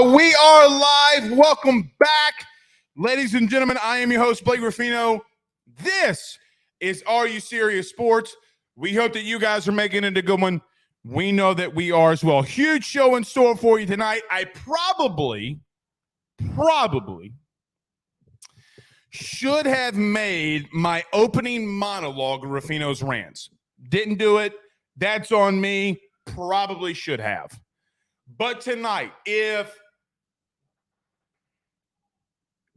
We are live. Welcome back. Ladies and gentlemen, I am your host, Blake Ruffino. This is Are You Serious Sports? We hope that you guys are making it a good one. We know that we are as well. Huge show in store for you tonight. I probably should have made my opening monologue of Ruffino's Rants. Didn't do it. That's on me. Probably should have. But tonight,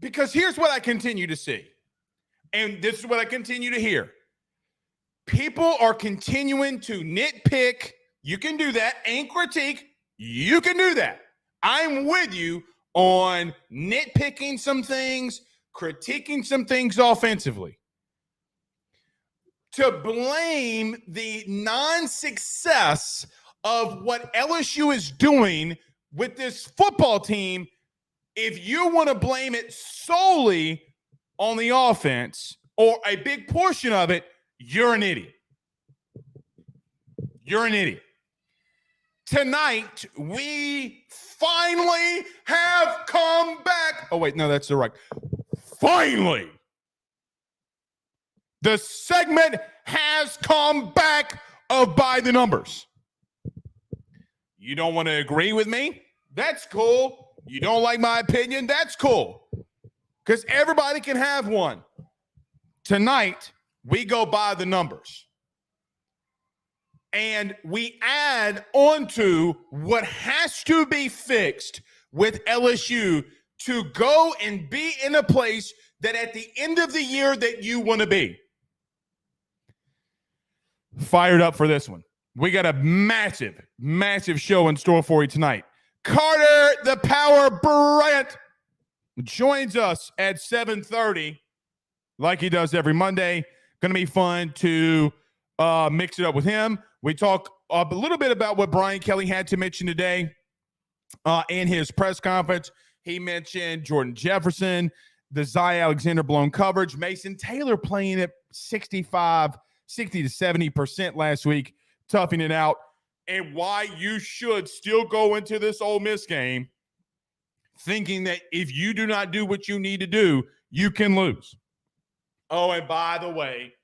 because here's what I continue to see, and this is what I continue to hear. People are continuing to nitpick. You can do that, and critique. You can do that. I'm with you on nitpicking some things, critiquing some things offensively. To blame the non-success of what LSU is doing with this football team, if you want to blame it solely on the offense or a big portion of it, you're an idiot. You're an idiot. Tonight, we finally have come back. Oh, wait, no, that's the right. Finally, the segment has come back of By the Numbers. You don't want to agree with me? That's cool. You don't like my opinion? That's cool. Because everybody can have one. Tonight, we go by the numbers. And we add onto what has to be fixed with LSU to go and be in a place that at the end of the year that you want to be. Fired up for this one. We got a massive show in store for you tonight. Carter, the Power Bryant, joins us at 7:30, like he does every Monday. Going to be fun to mix it up with him. We talk a little bit about what Brian Kelly had to mention today in his press conference. He mentioned Jordan Jefferson, the Zy Alexander blown coverage, Mason Taylor playing at 60 to 70% last week, toughing it out, and why you should still go into this Ole Miss game thinking that if you do not do what you need to do, you can lose. Oh, and by the way,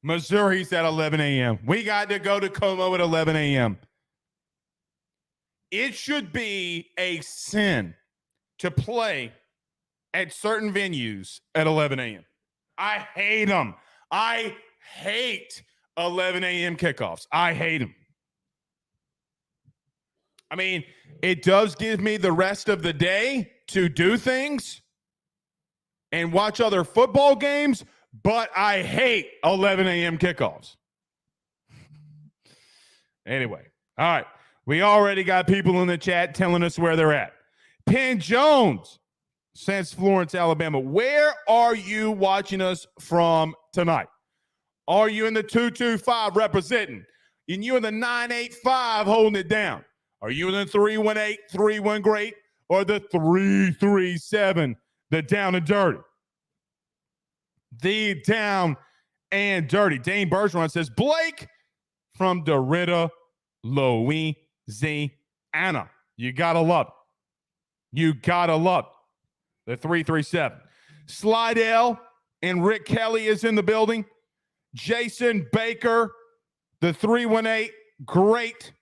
Missouri's at 11 a.m. We got to go to Como at 11 a.m. It should be a sin to play at certain venues at 11 a.m. I hate them. I hate 11 a.m. kickoffs. I hate them. I mean, it does give me the rest of the day to do things and watch other football games, but I hate 11 a.m. kickoffs. Anyway, all right. We already got people in the chat telling us where they're at. Penn Jones, since Florence, Alabama. Where are you watching us from tonight? Are you in the 225 representing? And you in the 985 holding it down? Are you in the 318, 31 great, or the 337, the down and dirty? The down and dirty. Dane Bergeron says, Blake from DeRidder, Louisiana. You got to love it. You got to love it. The 337. Slidell and Rick Kelly is in the building. Jason Baker, the 318, great.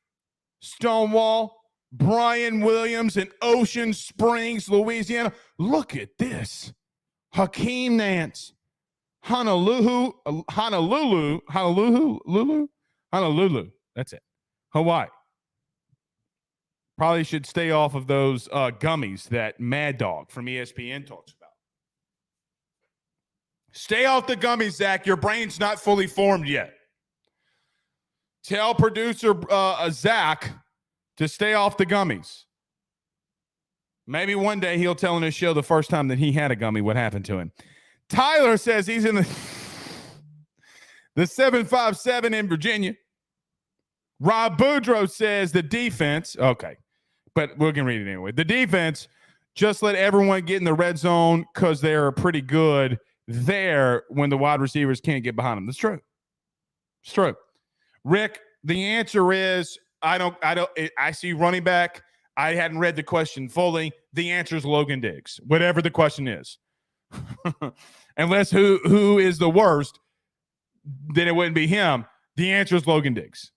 Stonewall, Brian Williams in Ocean Springs, Louisiana. Look at this. Hakeem Nance, Honolulu. That's it. Hawaii. Probably should stay off of those gummies that Mad Dog from ESPN talks about. Stay off the gummies, Zach. Your brain's not fully formed yet. Tell producer Zach to stay off the gummies. Maybe one day he'll tell in his show the first time that he had a gummy what happened to him. Tyler says he's in the 757 in Virginia. Rob Boudreaux says the defense. Okay, but we can read it anyway. The defense, just let everyone get in the red zone because they're pretty good there when the wide receivers can't get behind them. That's true. It's true. Rick, The answer is I see running back. I hadn't read the question fully. The answer is Logan Diggs, whatever the question is. Unless who is the worst, then it wouldn't be him. The answer is Logan Diggs.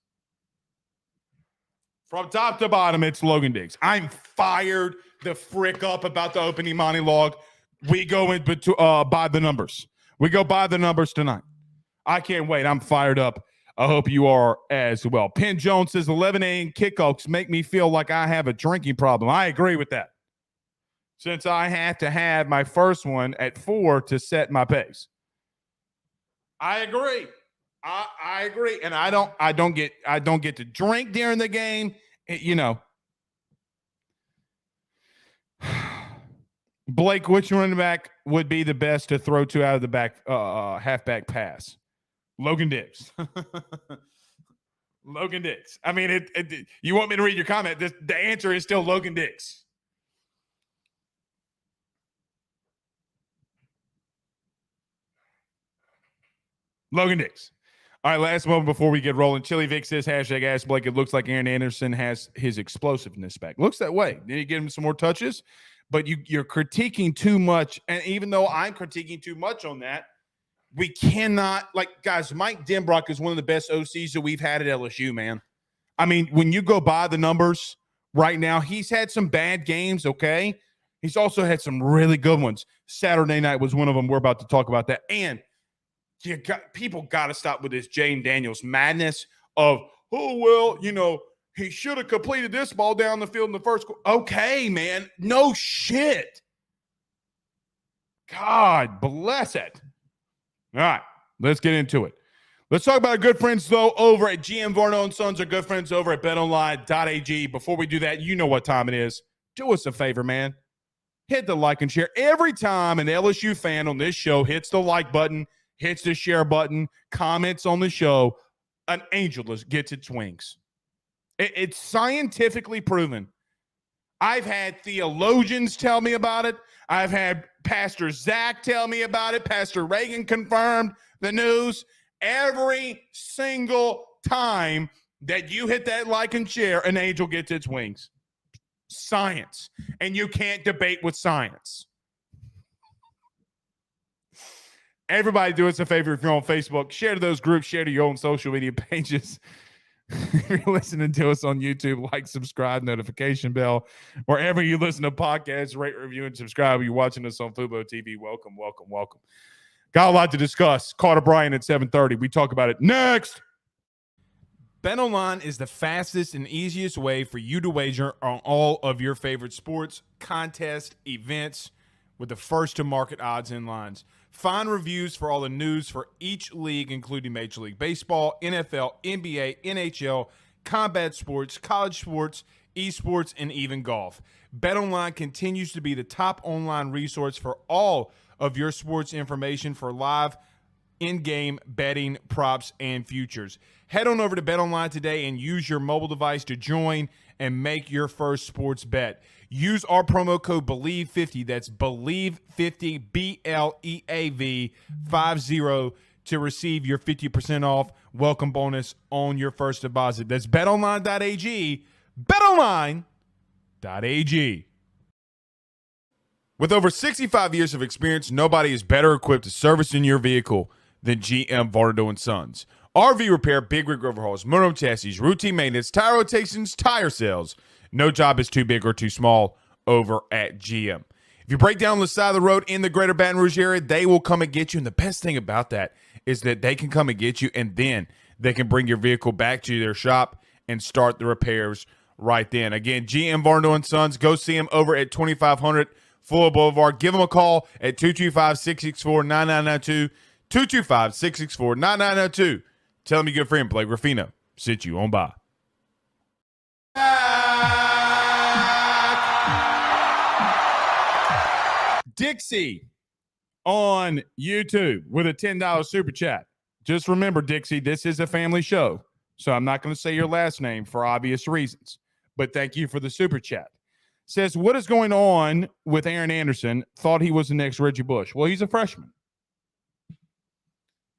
From top to bottom, it's Logan Diggs. I'm fired the frick up about the opening monologue. We go in by the numbers. We go by the numbers tonight. I can't wait. I'm fired up. I hope you are as well. Penn Jones says 11 a.m. kickoffs make me feel like I have a drinking problem. I agree with that. Since I had to have my first one at 4 to set my pace. I agree. I agree. And I don't get to drink during the game. You know. Blake, which running back would be the best to throw to out of the back halfback pass? Logan Diggs. Logan Diggs. I mean, you want me to read your comment? The answer is still Logan Diggs. Logan Diggs. All right, last moment before we get rolling. Chili Vic says, hashtag Ask Blake. It looks like Aaron Anderson has his explosiveness back. Looks that way. Did you give him some more touches? But you're critiquing too much. And even though I'm critiquing too much on that, we cannot, guys, Mike Denbrock is one of the best OCs that we've had at LSU, man. I mean, when you go by the numbers right now, he's had some bad games, okay? He's also had some really good ones. Saturday night was one of them. We're about to talk about that. And people got to stop with this Jane Daniels madness of, he should have completed this ball down the field in the first quarter. Okay, man. No shit. God bless it. All right, let's get into it. Let's talk about our good friends, though, over at GM Varno & Sons, our good friends over at betonline.ag. Before we do that, you know what time it is. Do us a favor, man. Hit the like and share. Every time an LSU fan on this show hits the like button, hits the share button, comments on the show, an angel gets its wings. It's scientifically proven. I've had theologians tell me about it. I've had Pastor Zach tell me about it. Pastor Reagan confirmed the news. Every single time that you hit that like and share, an angel gets its wings. Science. And you can't debate with science. Everybody do us a favor if you're on Facebook. Share to those groups. Share to your own social media pages. If you're listening to us on YouTube, like, subscribe, notification bell. Wherever you listen to podcasts, rate, review, and subscribe. You're watching us on Fubo TV. Welcome, welcome, welcome. Got a lot to discuss. Carter Bryant at 7:30. We talk about it next. BetOnline is the fastest and easiest way for you to wager on all of your favorite sports, contests, events with the first-to-market odds and lines. Find reviews for all the news for each league, including Major League Baseball, NFL, NBA, NHL, combat sports, college sports, esports, and even golf. BetOnline continues to be the top online resource for all of your sports information for live in-game betting, props, and futures. Head on over to BetOnline today and use your mobile device to join and make your first sports bet. Use our promo code BELIEVE50, that's BELIEVE50, BLEAV 50, to receive your 50% off welcome bonus on your first deposit. That's betonline.ag, betonline.ag. With over 65 years of experience, nobody is better equipped to service in your vehicle than GM Varno & Sons. RV repair, big rig overhauls, motorhome chassis, routine maintenance, tire rotations, tire sales. No job is too big or too small over at GM. If you break down the side of the road in the greater Baton Rouge area, they will come and get you. And the best thing about that is that they can come and get you, and then they can bring your vehicle back to their shop and start the repairs right then. Again, GM Varno & Sons, go see them over at 2500 Fuller Boulevard. Give them a call at 225-664-9992, 225-664-9992. Tell them your good friend Blake Ruffino sent you on by. Dixie on YouTube with a $10 super chat. Just remember, Dixie, this is a family show, so I'm not going to say your last name for obvious reasons, but thank you for the super chat. Says, what is going on with Aaron Anderson? Thought he was the next Reggie Bush. Well, he's a freshman.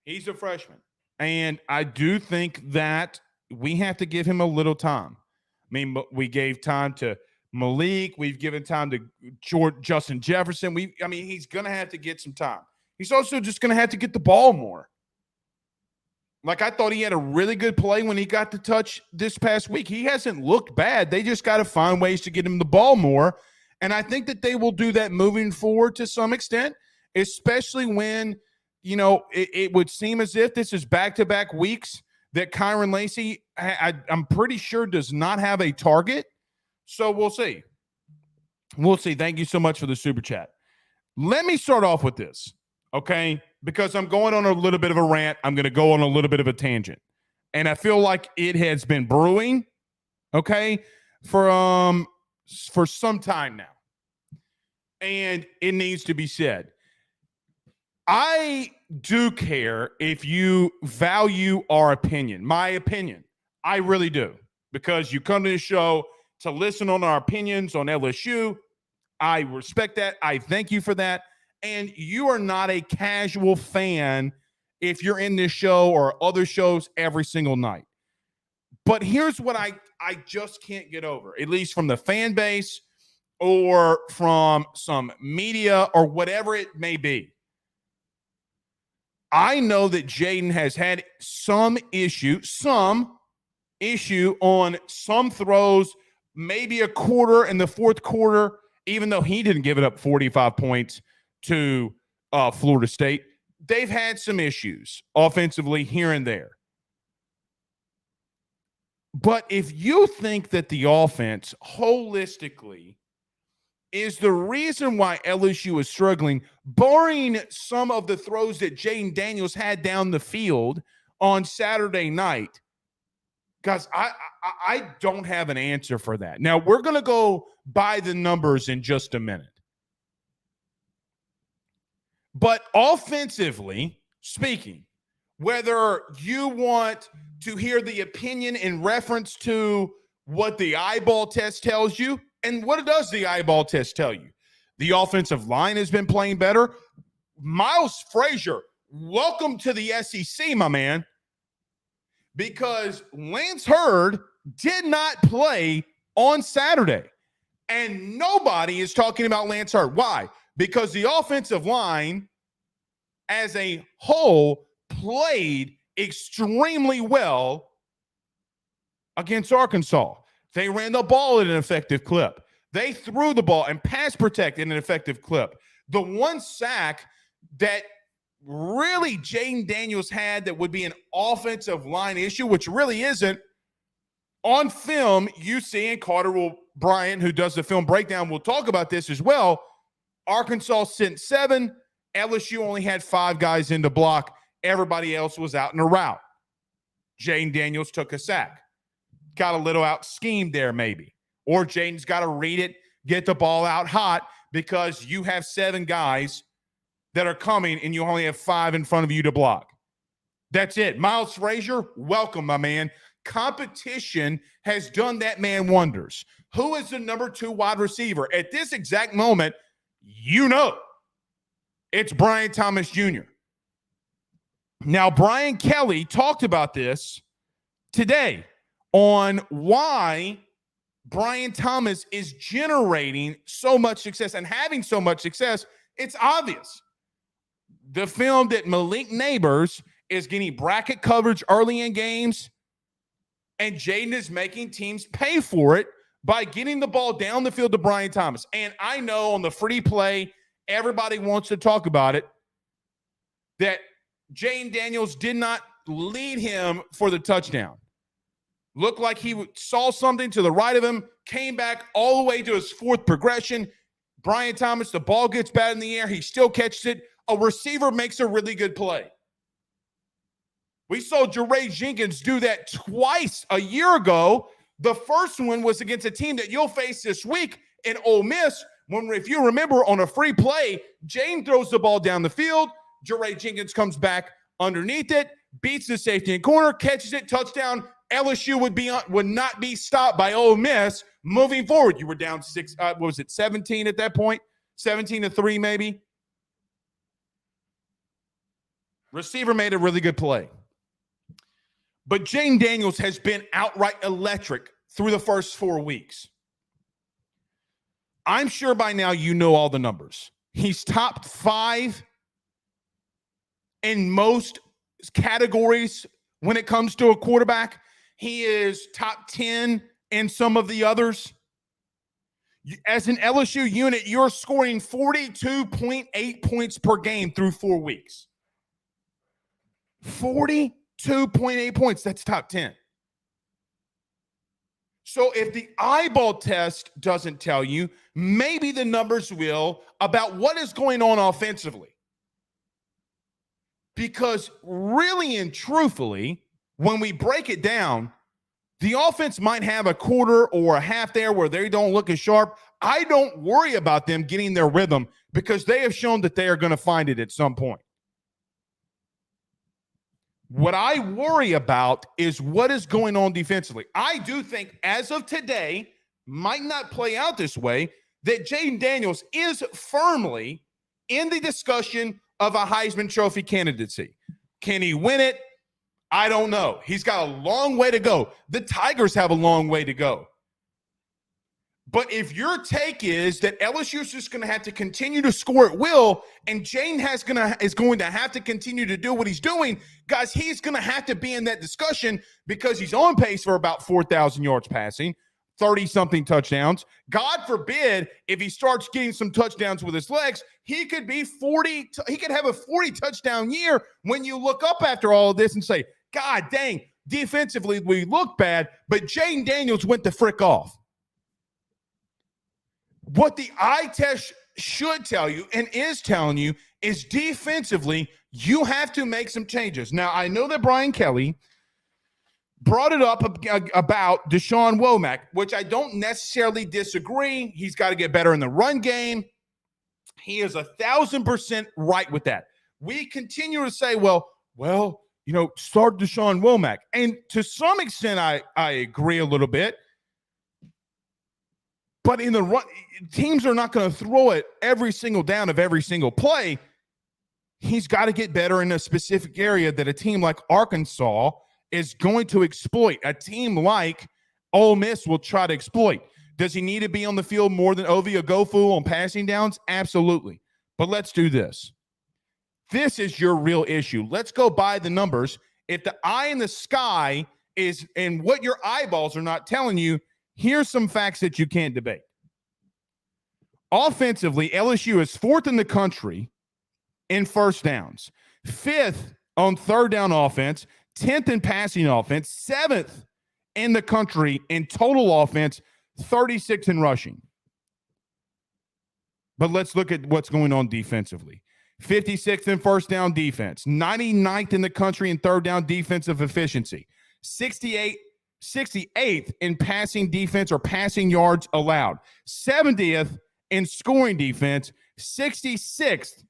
He's a freshman. And I do think that, we have to give him a little time. I mean, we gave time to Malik. We've given time to Justin Jefferson. He's going to have to get some time. He's also just going to have to get the ball more. Like, I thought he had a really good play when he got the touch this past week. He hasn't looked bad. They just got to find ways to get him the ball more. And I think that they will do that moving forward to some extent, especially when, it would seem as if this is back-to-back weeks that Kyron Lacy, I'm pretty sure, does not have a target. So we'll see. We'll see. Thank you so much for the super chat. Let me start off with this, okay? Because I'm going on a little bit of a rant. I'm going to go on a little bit of a tangent. And I feel like it has been brewing, okay, for some time now. And it needs to be said. I do care if you value our opinion, my opinion. I really do. Because you come to the show to listen on our opinions on LSU. I respect that. I thank you for that. And you are not a casual fan if you're in this show or other shows every single night. But here's what I just can't get over, at least from the fan base or from some media or whatever it may be. I know that Jaden has had some issue on some throws, maybe a quarter in the fourth quarter, even though he didn't give it up 45 points to Florida State. They've had some issues offensively here and there. But if you think that the offense holistically is the reason why LSU is struggling, barring some of the throws that Jaden Daniels had down the field on Saturday night, guys, I don't have an answer for that. Now, we're going to go by the numbers in just a minute. But offensively speaking, whether you want to hear the opinion in reference to what the eyeball test tells you, and what does the eyeball test tell you? The offensive line has been playing better. Miles Frazier, welcome to the SEC, my man. Because Lance Hurd did not play on Saturday. And nobody is talking about Lance Hurd. Why? Because the offensive line as a whole played extremely well against Arkansas. They ran the ball at an effective clip. They threw the ball and pass protected in an effective clip. The one sack that really Jaden Daniels had that would be an offensive line issue, which really isn't, on film, you see, and Bryant, who does the film breakdown, will talk about this as well. Arkansas sent 7. LSU only had 5 guys in the block. Everybody else was out in a route. Jaden Daniels took a sack. Got a little out schemed there maybe. Or Jaden's got to read it, get the ball out hot because you have 7 guys that are coming and you only have 5 in front of you to block. That's it. Miles Frazier, welcome, my man. Competition has done that man wonders. Who is the number 2 wide receiver? At this exact moment, it's Bryant Thomas Jr. Now, Brian Kelly talked about this today on why Bryant Thomas is generating so much success and having so much success. It's obvious. The film that Malik Neighbors is getting bracket coverage early in games, and Jaden is making teams pay for it by getting the ball down the field to Bryant Thomas. And I know on the free play, everybody wants to talk about it, that Jaden Daniels did not lead him for the touchdown. Looked like he saw something to the right of him, came back all the way to his 4th progression. Bryant Thomas, the ball gets bad in the air. He still catches it. A receiver makes a really good play. We saw Jeray Jenkins do that twice a year ago. The first one was against a team that you'll face this week in Ole Miss. If you remember, on a free play, Jane throws the ball down the field. Jeray Jenkins comes back underneath it, beats the safety and corner, catches it, touchdown. LSU would not be stopped by Ole Miss moving forward. You were down 17 at that point? 17-3 maybe? Receiver made a really good play. But Jane Daniels has been outright electric through the first 4 weeks. I'm sure by now you know all the numbers. He's top 5 in most categories when it comes to a quarterback. He is top 10 in some of the others. As an LSU unit, you're scoring 42.8 points per game through 4 weeks. 42.8 points. That's top 10. So if the eyeball test doesn't tell you, maybe the numbers will about what is going on offensively. Because really and truthfully, when we break it down, the offense might have a quarter or a half there where they don't look as sharp. I don't worry about them getting their rhythm because they have shown that they are going to find it at some point. What I worry about is what is going on defensively. I do think as of today, might not play out this way, that Jayden Daniels is firmly in the discussion of a Heisman Trophy candidacy. Can he win it? I don't know. He's got a long way to go. The Tigers have a long way to go. But if your take is that LSU is just going to have to continue to score at will, and Jane is going to have to continue to do what he's doing, guys, he's going to have to be in that discussion because he's on pace for about 4,000 yards passing, 30-something touchdowns. God forbid if he starts getting some touchdowns with his legs, he could be 40. He could have a 40 touchdown year when you look up after all of this and say, God dang, defensively we look bad, but Jayden Daniels went the frick off. What the eye test should tell you and is telling you is defensively, you have to make some changes. Now, I know that Brian Kelly brought it up about Deshaun Womack, which I don't necessarily disagree. He's got to get better in the run game. He is 1,000% right with that. We continue to say, well, start Deshaun Womack. And to some extent, I agree a little bit. But in the run, teams are not going to throw it every single down of every single play. He's got to get better in a specific area that a team like Arkansas is going to exploit. A team like Ole Miss will try to exploit. Does he need to be on the field more than Ovi Ogofu on passing downs? Absolutely. But let's do this. This is your real issue. Let's go by the numbers. If the eye in the sky is and what your eyeballs are not telling you, here's some facts that you can't debate. Offensively, LSU is 4th in the country in first downs, 5th on third down offense, 10th in passing offense, 7th in the country in total offense, 36th in rushing. But let's look at what's going on defensively. 56th in first down defense, 99th in the country in third down defensive efficiency, 68th in passing defense or passing yards allowed, 70th in scoring defense, 66th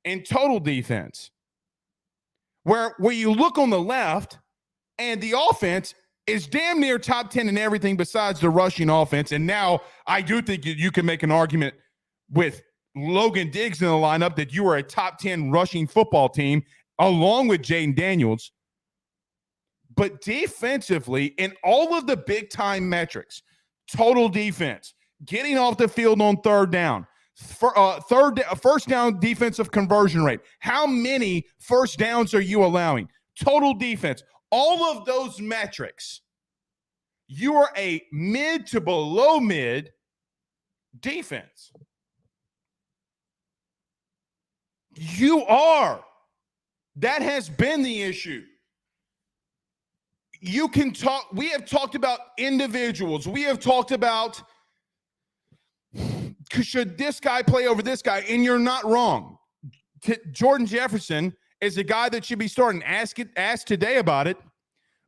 in total defense. Where you look on the left and the offense is damn near top 10 in everything besides the rushing offense. And now I do think you can make an argument with Logan Diggs in the lineup that you are a top 10 rushing football team along with Jayden Daniels. But defensively, in all of the big-time metrics, total defense, getting off the field on third down, first down defensive conversion rate, how many first downs are you allowing? Total defense, all of those metrics, you are a mid to below mid defense. You are. That has been the issue. You can talk, we have talked about individuals. We have talked about should this guy play over this guy, and you're not wrong. Jordan Jefferson is a guy that should be starting. Ask today about it.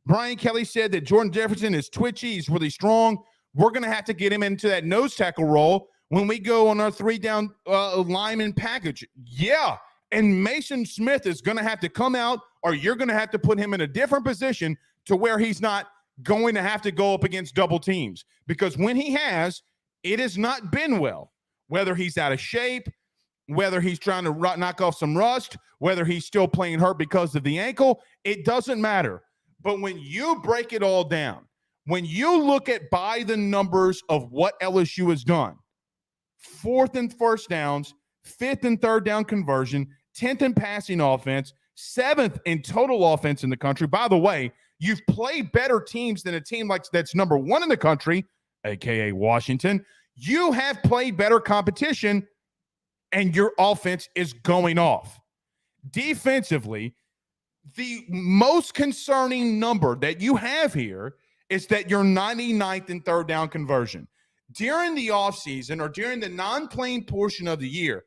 Brian Kelly said that Jordan Jefferson is twitchy. He's really strong. We're going to have to get him into that nose tackle role when we go on our 3-down lineman package. Yeah, and Mason Smith is going to have to come out, or you're going to have to put him in a different position to where he's not going to have to go up against double teams. Because when he has, it has not been well. Whether he's out of shape, whether he's trying to knock off some rust, whether he's still playing hurt because of the ankle, it doesn't matter. But when you break it all down, when you look at by the numbers of what LSU has done, 4th and first downs, 5th and third down conversion, 10th in passing offense, 7th in total offense in the country. By the way, you've played better teams than a team like that's number 1 in the country, aka Washington. You have played better competition, and your offense is going off. Defensively, the most concerning number that you have here is that you're 99th in third down conversion. During the offseason or during the non-playing portion of the year,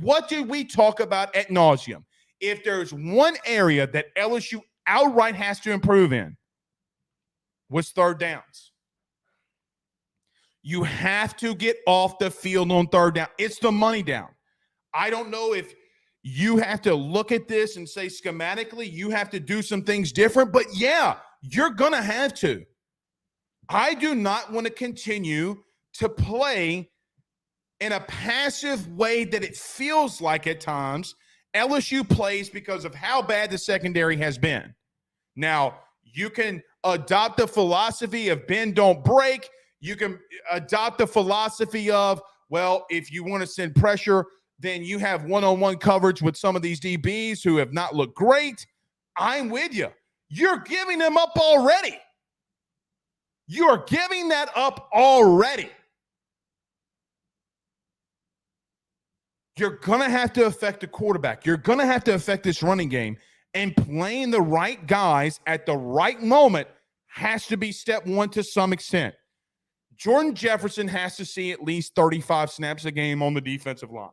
what did we talk about ad nauseum? If there's one area that LSU outright has to improve in, was third downs. You have to get off the field on third down. It's the money down. I don't know if you have to look at this and say schematically you have to do some things different, but yeah, you're going to have to. I do not want to continue to play in a passive way that it feels like at times LSU plays because of how bad the secondary has been. Now, you can adopt the philosophy of bend, don't break. You can adopt the philosophy of, well, if you want to send pressure, then you have one-on-one coverage with some of these DBs who have not looked great. I'm with you. You're giving them up already. You are giving that up already. You're going to have to affect the quarterback. You're going to have to affect this running game. And playing the right guys at the right moment has to be step one to some extent. Jordan Jefferson has to see at least 35 snaps a game on the defensive line.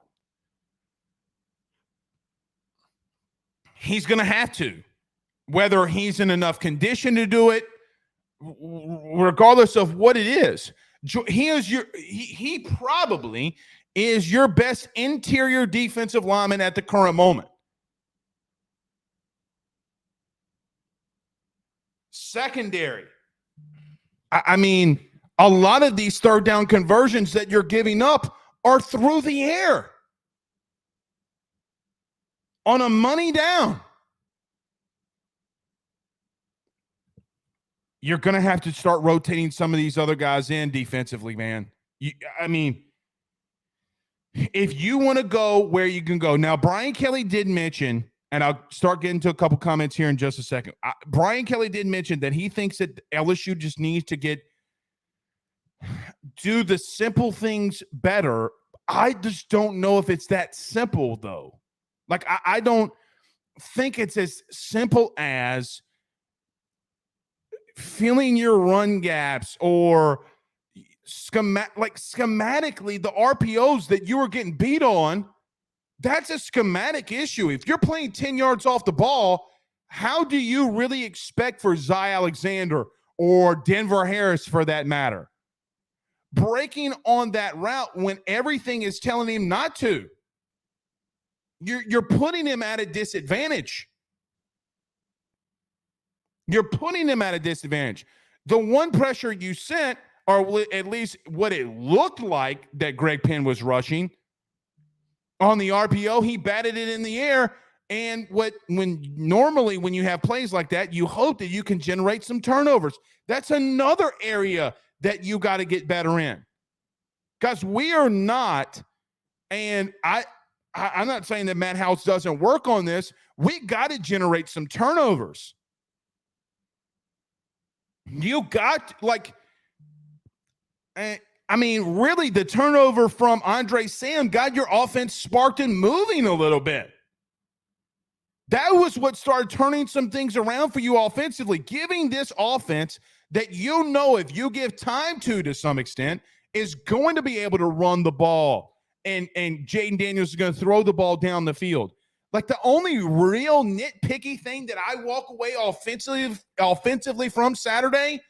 He's going to have to, whether he's in enough condition to do it, regardless of what it is. He probably is your best interior defensive lineman at the current moment. Secondary. I mean, a lot of these third down conversions that you're giving up are through the air on a money down. You're going to have to start rotating some of these other guys in defensively, man. If you want to go where you can go. Now, Brian Kelly did mention, and I'll start getting to a couple comments here in just a second. Brian Kelly did mention that he thinks that LSU just needs to do the simple things better. I just don't know if it's that simple, though. Like, I don't think it's as simple as filling your run gaps or schematically the RPOs that you were getting beat on. That's a schematic issue. If you're playing 10 yards off the ball, how do you really expect for Zy Alexander or Denver Harris, for that matter, breaking on that route when everything is telling him not to? You're putting him at a disadvantage. You're putting him at a disadvantage. The one pressure you sent, or at least what it looked like that Greg Penn was rushing on the RPO, he batted it in the air. And normally when you have plays like that, you hope that you can generate some turnovers. That's another area that you got to get better in. Because we are not, and I'm not saying that Matt House doesn't work on this. We got to generate some turnovers. You got, really, the turnover from Andre Sam got your offense sparked and moving a little bit. That was what started turning some things around for you offensively, giving this offense that if you give time to some extent, is going to be able to run the ball. And Jaden Daniels is going to throw the ball down the field. Like, the only real nitpicky thing that I walk away offensively from Saturday,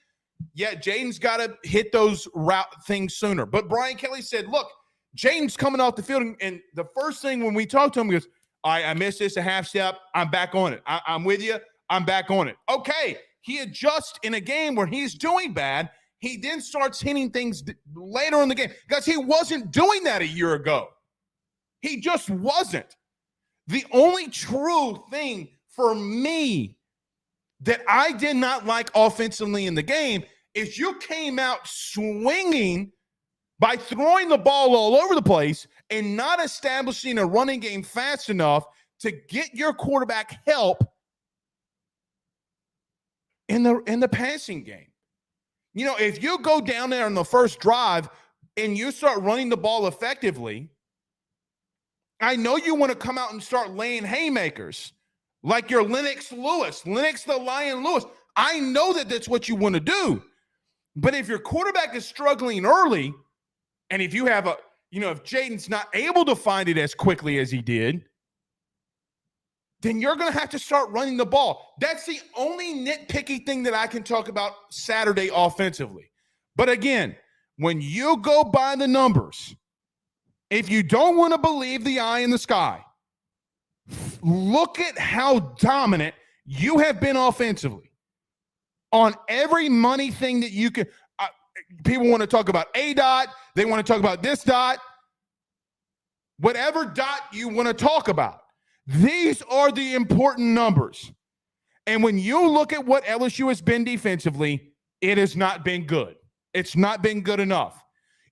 yeah, Jaden's got to hit those route things sooner. But Brian Kelly said, look, Jaden's coming off the field, and the first thing when we talked to him, he goes, all right, I missed this a half step. I'm back on it. I'm with you. I'm back on it. Okay, he adjusts in a game where he's doing bad. He then starts hitting things later in the game. Guys, he wasn't doing that a year ago. He just wasn't. The only true thing for me that I did not like offensively in the game is you came out swinging by throwing the ball all over the place and not establishing a running game fast enough to get your quarterback help in the passing game. You know, if you go down there on the first drive and you start running the ball effectively, I know you want to come out and start laying haymakers like your Lennox the Lion Lewis. I know that that's what you want to do. But if your quarterback is struggling early, and if you have if Jaden's not able to find it as quickly as he did, then you're going to have to start running the ball. That's the only nitpicky thing that I can talk about Saturday offensively. But again, when you go by the numbers, if you don't want to believe the eye in the sky, look at how dominant you have been offensively on every money thing that you can. People want to talk about a dot. They want to talk about this dot. Whatever dot you want to talk about. These are the important numbers. And when you look at what LSU has been defensively, it has not been good. It's not been good enough.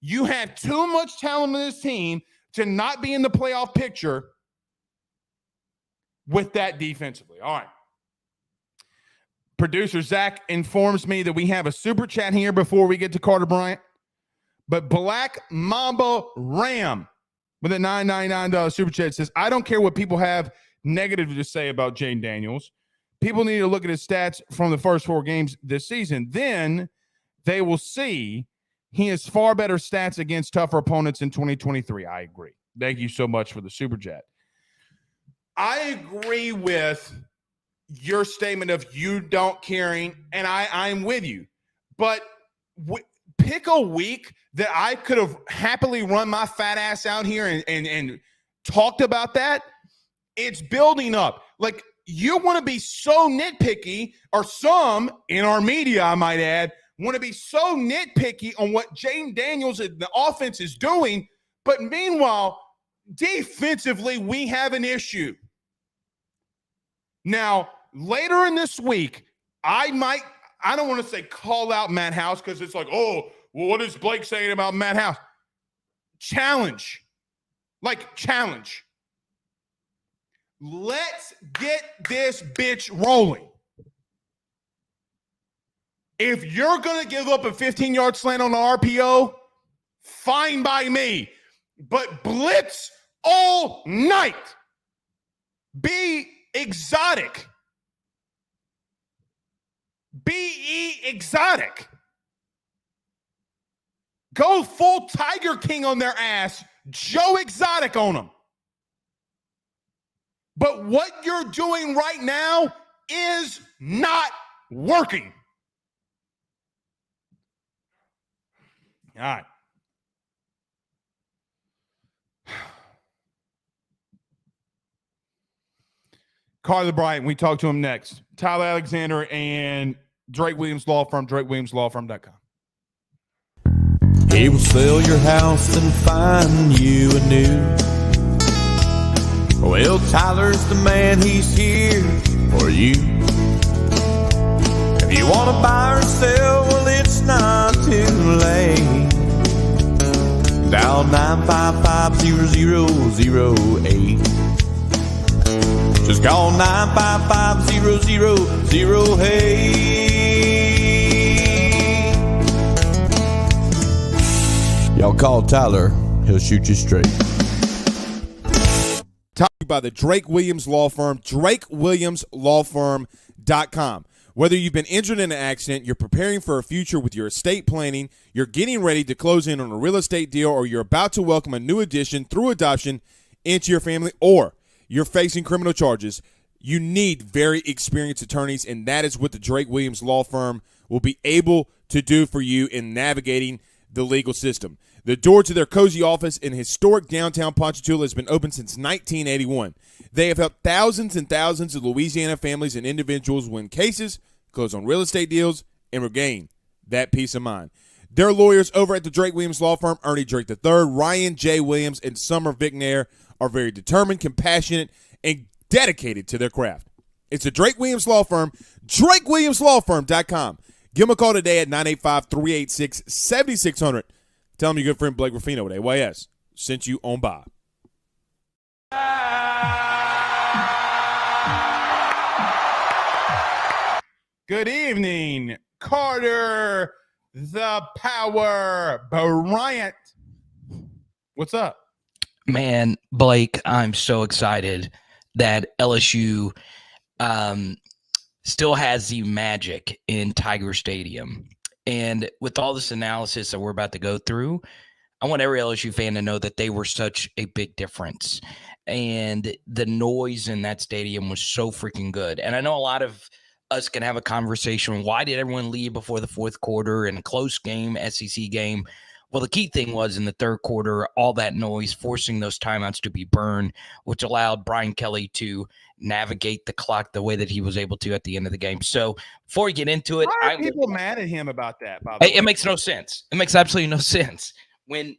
You have too much talent in this team to not be in the playoff picture with that defensively. All right. Producer Zach informs me that we have a super chat here before we get to Carter Bryant. But Black Mamba Ram with a $9.99 super chat says, I don't care what people have negative to say about Jane Daniels. People need to look at his stats from the first 4 games this season. Then they will see he has far better stats against tougher opponents in 2023. I agree. Thank you so much for the super chat. I agree with your statement of you don't caring, and I'm with you. But pick a week that I could have happily run my fat ass out here and talked about that. It's building up. Like, you want to be so nitpicky, or some in our media, I might add, want to be so nitpicky on what Jane Daniels and the offense is doing. But meanwhile, defensively, we have an issue. Now, later in this week, I don't want to say call out Matt House because it's like, oh, well, what is Blake saying about Matt House? Challenge. Let's get this bitch rolling. If you're going to give up a 15-yard slant on the RPO, fine by me. But blitz all night. Be exotic. Be exotic. Go full Tiger King on their ass. Joe Exotic on them. But what you're doing right now is not working. All right. Carter Bryant, we talk to him next. Tyler Alexander and Drake Williams Law Firm, drakewilliamslawfirm.com. He will sell your house and find you a new. Well, Tyler's the man, he's here for you. If you want to buy or sell, well, it's not too late. Dial 955-0008. Just call 955-0008. Y'all call Tyler, he'll shoot you straight. Taught to you by the Drake Williams Law Firm, drakewilliamslawfirm.com. Whether you've been injured in an accident, you're preparing for a future with your estate planning, you're getting ready to close in on a real estate deal, or you're about to welcome a new addition through adoption into your family, or you're facing criminal charges, you need very experienced attorneys, and that is what the Drake Williams Law Firm will be able to do for you in navigating the legal system. The door to their cozy office in historic downtown Ponchatoula has been open since 1981. They have helped thousands and thousands of Louisiana families and individuals win cases, close on real estate deals, and regain that peace of mind. Their lawyers over at the Drake Williams Law Firm, Ernie Drake III, Ryan J. Williams, and Summer Vignair, are very determined, compassionate, and dedicated to their craft. It's a Drake Williams Law Firm, drakewilliamslawfirm.com. Give them a call today at 985-386-7600. Tell them your good friend Blake Ruffino with AYS sent you on by. Good evening, Carter, the Power Bryant. What's up? Man, Blake, I'm so excited that LSU still has the magic in Tiger Stadium. And with all this analysis that we're about to go through, I want every LSU fan to know that they were such a big difference. And the noise in that stadium was so freaking good. And I know a lot of us can have a conversation. Why did everyone leave before the fourth quarter in a close game, SEC game? Well, the key thing was in the third quarter, all that noise, forcing those timeouts to be burned, which allowed Brian Kelly to navigate the clock the way that he was able to at the end of the game. So before we get into it, Why are people mad at him about that? By the way? It makes no sense. It makes absolutely no sense. When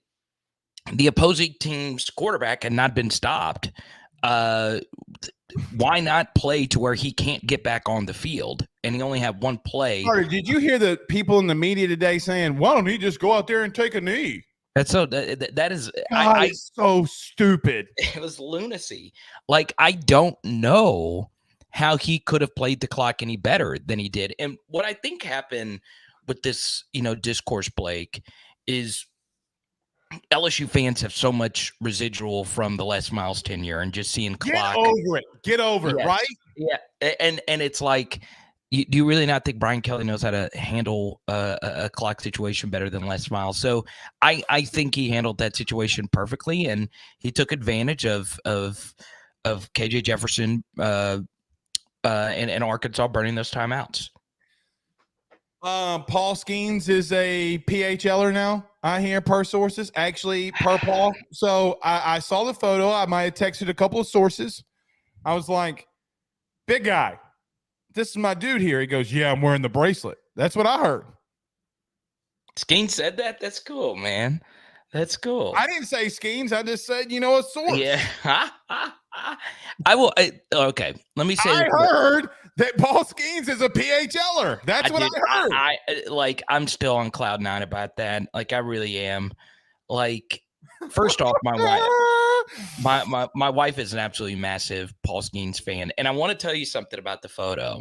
the opposing team's quarterback had not been stopped, why not play to where he can't get back on the field? And he only had one play. Carter, did you hear the people in the media today saying, why don't he just go out there and take a knee? That's so that is It's so stupid. It was lunacy. Like, I don't know how he could have played the clock any better than he did. And what I think happened with this, discourse, Blake, is LSU fans have so much residual from the Les Miles tenure and just seeing clock. Get over it, Yes. right? Yeah, and it's like, do you really not think Brian Kelly knows how to handle a clock situation better than Les Miles? So I think he handled that situation perfectly, and he took advantage of KJ Jefferson and Arkansas burning those timeouts. Paul Skeens is a PHLer now, I hear, per sources. Actually, per Paul. So I saw the photo. I might have texted a couple of sources. I was like, big guy, this is my dude here. He goes, yeah, I'm wearing the bracelet. That's what I heard. Skeen said that? That's cool, man. That's cool. I didn't say Skeens. I just said, a source. Yeah. I will. Okay. Let me say. I heard that Paul Skeens is a PHLer. That's what I heard. I'm still on cloud nine about that. Like, I really am. Like, first off, my wife is an absolutely massive Paul Skeens fan, and I want to tell you something about the photo.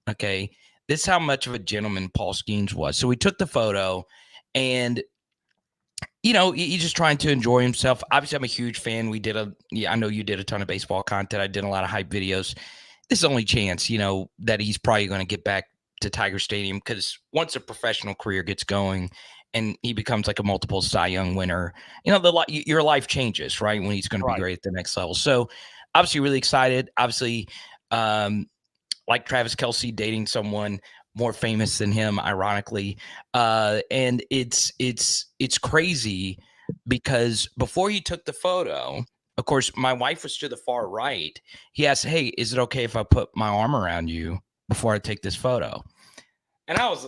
Okay, this is how much of a gentleman Paul Skeens was. So we took the photo, and he's just trying to enjoy himself. Obviously, I'm a huge fan. I know you did a ton of baseball content. I did a lot of hype videos. This is the only chance, that he's probably going to get back to Tiger Stadium, because once a professional career gets going and he becomes like a multiple Cy Young winner, your life changes, right? When he's going to be great at the next level. So obviously really excited. Obviously, like Travis Kelce dating someone more famous than him, ironically. And it's crazy because before he took the photo, of course, my wife was to the far right. He asked, hey, is it okay if I put my arm around you before I take this photo? And I was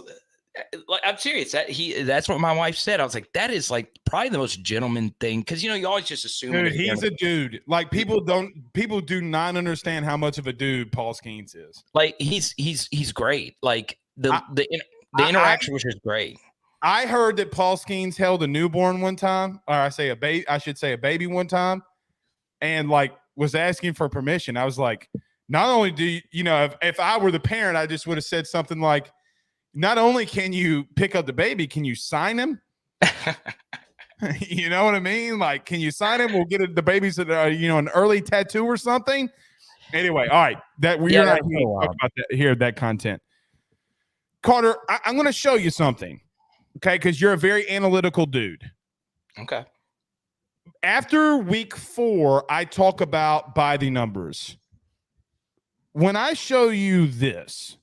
like, I'm serious. That's what my wife said. I was like, that is like probably the most gentleman thing. Cause you always just assume. Dude, he's a dude. Like, people do not understand how much of a dude Paul Skeens is. Like, he's great. Like the interaction was just great. I heard that Paul Skeens held a newborn one time, or I should say a baby one time, and like was asking for permission. I was like, not only do you, if I were the parent, I just would have said something like, not only can you pick up the baby, can you sign him? You know what I mean? Like, can you sign him? We'll get the babies that an early tattoo or something. Anyway, all right, that we're not going to talk about that here. That content, Carter. I'm going to show you something, okay? Because you're a very analytical dude. Okay. After week 4, I talk about by the numbers. When I show you this,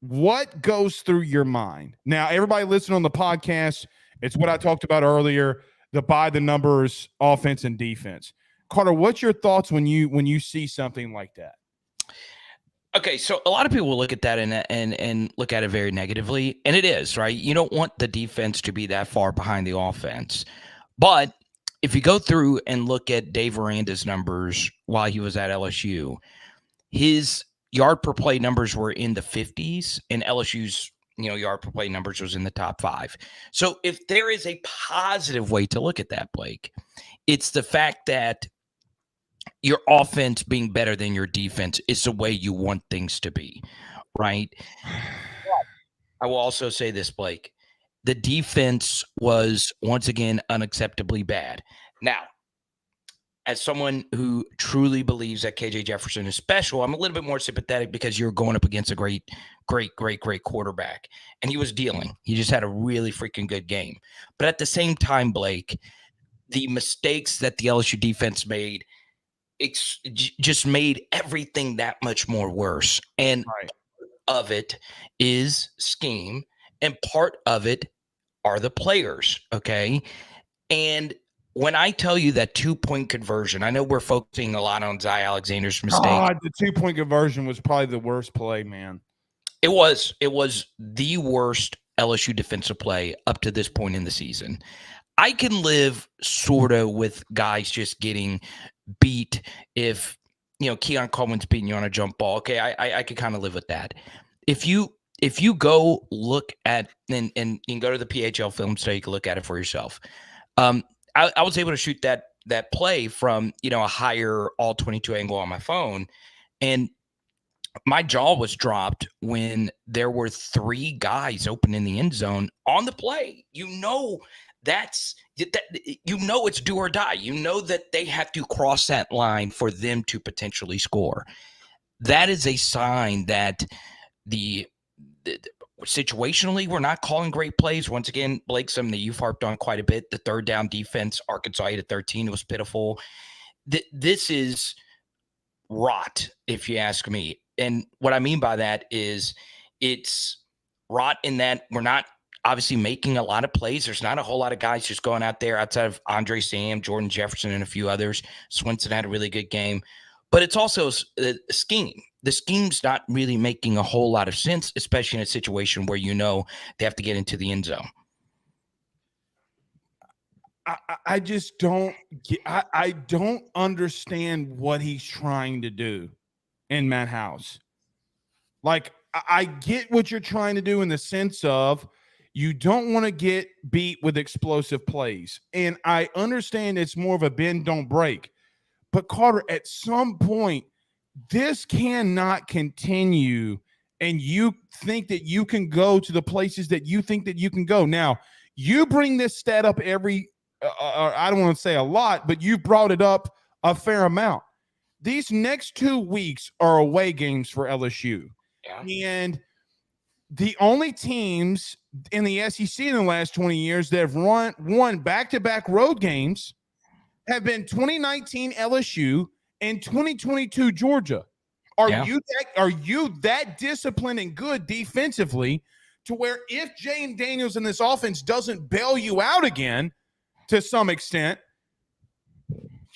what goes through your mind? Now, everybody listening on the podcast, it's what I talked about earlier, the by the numbers offense and defense. Carter, what's your thoughts when you see something like that? Okay, so a lot of people will look at that and look at it very negatively, and it is, right? You don't want the defense to be that far behind the offense. But if you go through and look at Dave Aranda's numbers while he was at LSU, his yard per play numbers were in the 50s, and LSU's yard per play numbers was in the top 5. So if there is a positive way to look at that, Blake, it's the fact that your offense being better than your defense is the way you want things to be, right? I will also say this, Blake. The defense was once again unacceptably bad. Now, as someone who truly believes that KJ Jefferson is special, I'm a little bit more sympathetic because you're going up against a great quarterback. And he was dealing. He just had a really freaking good game. But at the same time, Blake, the mistakes that the LSU defense made just made everything that much more worse. And Right. part of it is scheme, and part of it are the players, okay? And when I tell you that 2-point conversion, I know we're focusing a lot on Zy Alexander's mistake. God, the 2-point conversion was probably the worst play, man. It was the worst LSU defensive play up to this point in the season. I can live sort of with guys just getting beat if, Keon Coleman's beating you on a jump ball. Okay, I could kind of live with that. If you go look at and you can go to the PHL film so you can look at it for yourself. I was able to shoot that play from a higher all 22 angle on my phone, and my jaw was dropped when there were 3 guys open in the end zone on the play. It's do or die. You know that they have to cross that line for them to potentially score. That is a sign that the situationally, we're not calling great plays. Once again, Blake, something that you've harped on quite a bit. The third down defense, Arkansas 8 at 13 was pitiful. This is rot, if you ask me. And what I mean by that is it's rot in that we're not obviously making a lot of plays. There's not a whole lot of guys just going out there outside of Andre Sam, Jordan Jefferson, and a few others. Swinson had a really good game. But it's also a scheme. The scheme's not really making a whole lot of sense, especially in a situation where they have to get into the end zone. I just don't get, I don't understand what he's trying to do in Matt House. Like, I get what you're trying to do in the sense of you don't want to get beat with explosive plays. And I understand it's more of a bend, don't break. But Carter, at some point, this cannot continue, and you think that you can go to the places that you think that you can go. Now, you bring this stat up every I don't want to say a lot, but you brought it up a fair amount. These next 2 weeks are away games for LSU. Yeah. And the only teams in the SEC in the last 20 years that have won back-to-back road games have been 2019 LSU and 2022 Georgia. Are you that disciplined and good defensively to where if Jane Daniels in this offense doesn't bail you out again to some extent,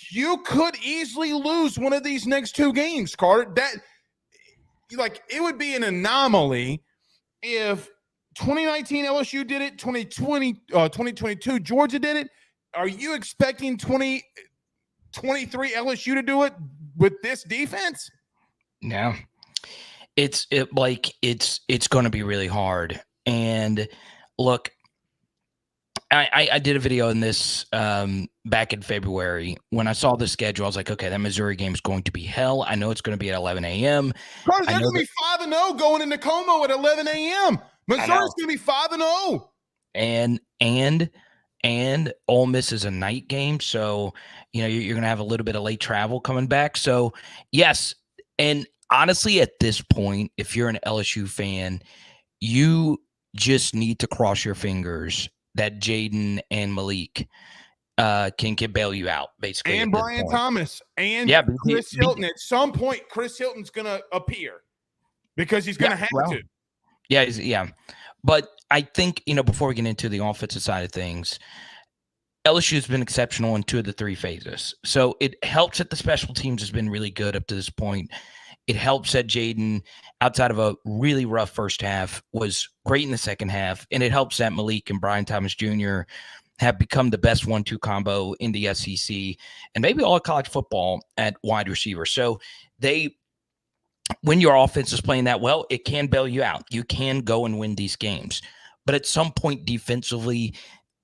you could easily lose one of these next 2 games, Carter? It would be an anomaly if 2019 LSU did it, 2022 Georgia did it. Are you expecting 2023 LSU to do it with this defense? No, it's going to be really hard. And look, I did a video on this back in February. When I saw the schedule, I was like, okay, that Missouri game is going to be hell. I know it's going to be at 11 a.m. Carter, they're going to be 5-0 going into Como at 11 a.m. Missouri's going to be 5-0. And Ole Miss is a night game, so you're going to have a little bit of late travel coming back. So yes, and honestly, at this point, if you're an LSU fan, you just need to cross your fingers that Jaden and Malik can bail you out, basically. And Brian Thomas and Chris Hilton. At some point, Chris Hilton's going to appear because he's going to have to. Yeah. But I think, before we get into the offensive side of things, LSU has been exceptional in 2 of the 3 phases. So it helps that the special teams has been really good up to this point. It helps that Jaden, outside of a really rough first half, was great in the second half. And it helps that Malik and Brian Thomas Jr. have become the best 1-2 combo in the SEC and maybe all of college football at wide receiver. So they when your offense is playing that well, it can bail you out. You can go and win these games. But at some point defensively,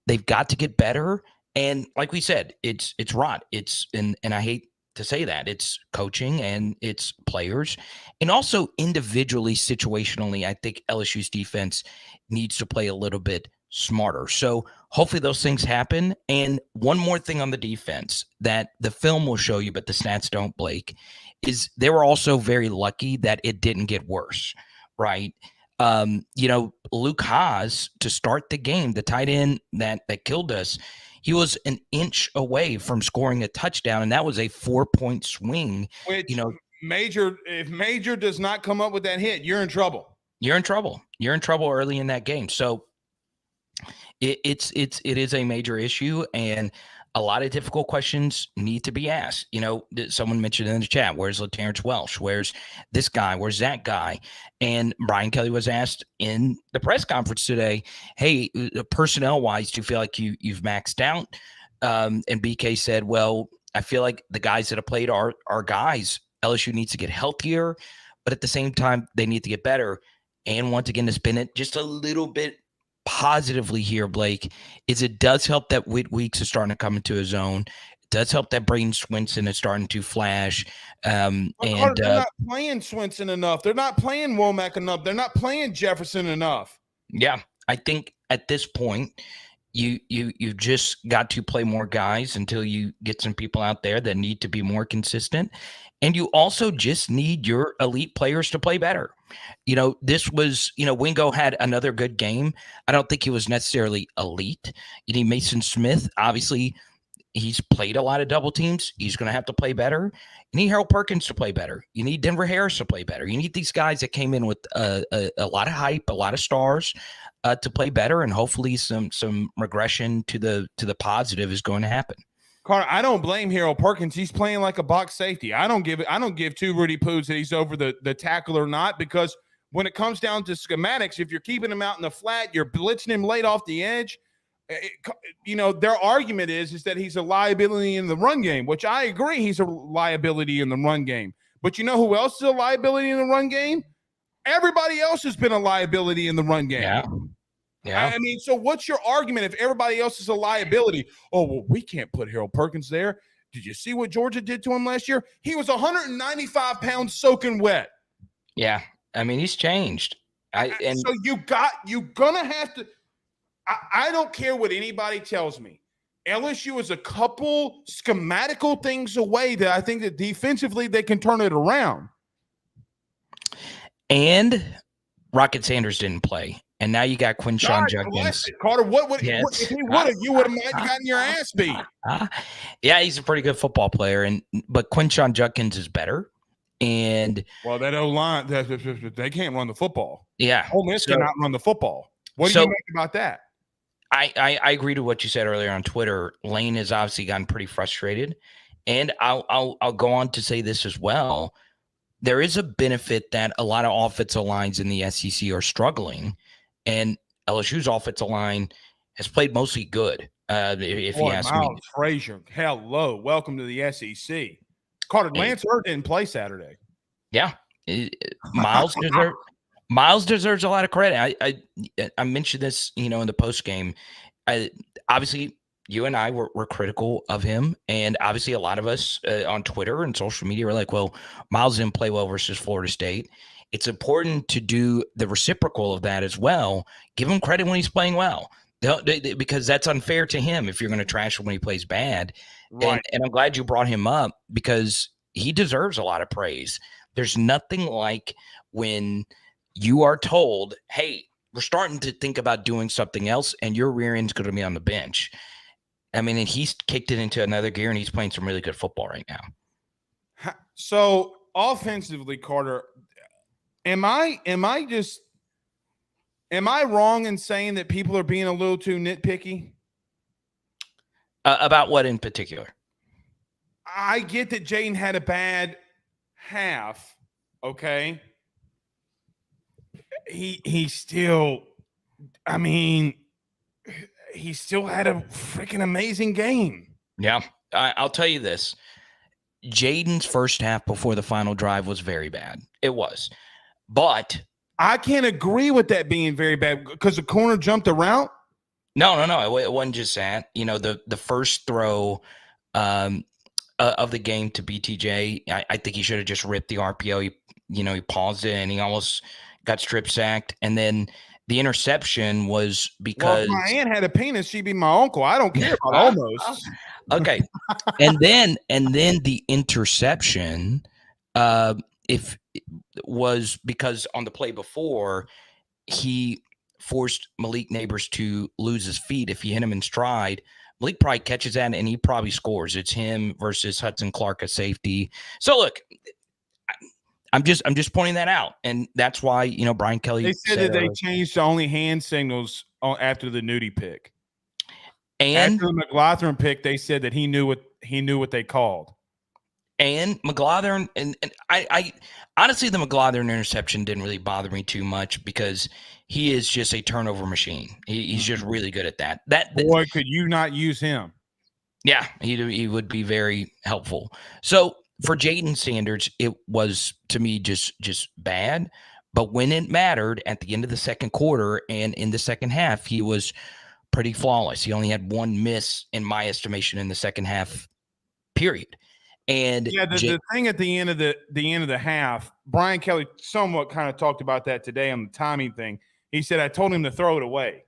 they've got to get better. And like we said, it's rot. And I hate to say that. It's coaching and it's players. And also individually, situationally, I think LSU's defense needs to play a little bit smarter. So hopefully those things happen. And one more thing on the defense that the film will show you, but the stats don't, Blake, is they were also very lucky that it didn't get worse, right? Luke Haas, to start the game, the tight end that killed us, he was an inch away from scoring a touchdown, and that was a 4-point swing. Which, if Major does not come up with that hit, you're in trouble. You're in trouble. You're in trouble early in that game. So it is a major issue, and a lot of difficult questions need to be asked. Someone mentioned in the chat, where's LaTerrence Welsh? Where's this guy? Where's that guy? And Brian Kelly was asked in the press conference today, hey, personnel-wise, do you feel like you've maxed out? And BK said, well, I feel like the guys that have played are guys. LSU needs to get healthier, but at the same time, they need to get better. And once again, to spin it just a little bit positively here, Blake, is it does help that Whit Weeks is starting to come into his own. It does help that Braden Swinson is starting to flash. They're not playing Swinson enough. They're not playing Womack enough. They're not playing Jefferson enough. Yeah, I think at this point, you just got to play more guys until you get some people out there that need to be more consistent. And you also just need your elite players to play better. This was, Wingo had another good game. I don't think he was necessarily elite. You need Mason Smith. Obviously, he's played a lot of double teams. He's going to have to play better. You need Harold Perkins to play better. You need Denver Harris to play better. You need these guys that came in with a lot of hype, a lot of stars to play better. And hopefully some regression to the positive is going to happen. Carter, I don't blame Harold Perkins. He's playing like a box safety. I don't give two Rudy Poos that he's over the tackle or not, because when it comes down to schematics, if you're keeping him out in the flat, you're blitzing him late off the edge. Their argument is that he's a liability in the run game, which I agree. He's a liability in the run game. But you know who else is a liability in the run game? Everybody else has been a liability in the run game. Yeah. I mean, so what's your argument if everybody else is a liability? Oh, well, we can't put Harold Perkins there. Did you see what Georgia did to him last year? He was 195 pounds soaking wet. Yeah. I mean, he's changed. So you're going to have to – I don't care what anybody tells me. LSU is a couple schematical things away that I think that defensively they can turn it around. And Rocket Sanders didn't play. And now you got Quinshon Judkins. Carter, if he would have, you would have gotten your ass beat. Yeah, he's a pretty good football player, but Quinshon Judkins is better. And that O-line, they can't run the football. Yeah, Ole Miss cannot run the football. What do you make about that? I agree to what you said earlier on Twitter. Lane has obviously gotten pretty frustrated, and I'll go on to say this as well. There is a benefit that a lot of offensive lines in the SEC are struggling. And LSU's offensive line has played mostly good, if you ask me. Frazier, hello. Welcome to the SEC. Carter, Lance Hurd didn't play Saturday. Yeah. Miles deserves a lot of credit. I mentioned this, in the post game. Obviously, you and I were critical of him. And obviously, a lot of us on Twitter and social media were like, well, Miles didn't play well versus Florida State. It's important to do the reciprocal of that as well. Give him credit when he's playing well, because that's unfair to him if you're going to trash him when he plays bad. Right. And I'm glad you brought him up because he deserves a lot of praise. There's nothing like when you are told, hey, we're starting to think about doing something else and your rear end's going to be on the bench. I mean, and he's kicked it into another gear and he's playing some really good football right now. So offensively, Carter, Am I wrong in saying that people are being a little too nitpicky? About what in particular? I get that Jaden had a bad half. Okay. He still had a freaking amazing game. Yeah. I'll tell you this. Jaden's first half before the final drive was very bad. It was. But I can't agree with that being very bad because the corner jumped the route. no. It wasn't just that. The first throw of the game to BTJ, I think he should have just ripped the RPO. He paused it and he almost got strip sacked. And then the interception was Well, because if my aunt had a penis, she'd be my uncle. I don't care about almost. Okay. and then the interception, if was because on the play before, he forced Malik Neighbors to lose his feet. If he hit him in stride, Malik probably catches that and he probably scores. It's him versus Hudson Clark at safety. So look, I'm just pointing that out, and that's why Brian Kelly. They said that they changed to only hand signals after the Nudie pick. And after the McLaughlin pick, they said that he knew what they called. And McLaughlin, and I honestly, the McLaughlin interception didn't really bother me too much because he is just a turnover machine. He's just really good at that. Boy, could you not use him? Yeah, he would be very helpful. So for Jaden Sanders, it was to me just bad. But when it mattered at the end of the second quarter and in the second half, he was pretty flawless. He only had one miss in my estimation in the second half, period. And yeah, the thing at the end of the half, Brian Kelly somewhat kind of talked about that today on the timing thing. He said, I told him to throw it away.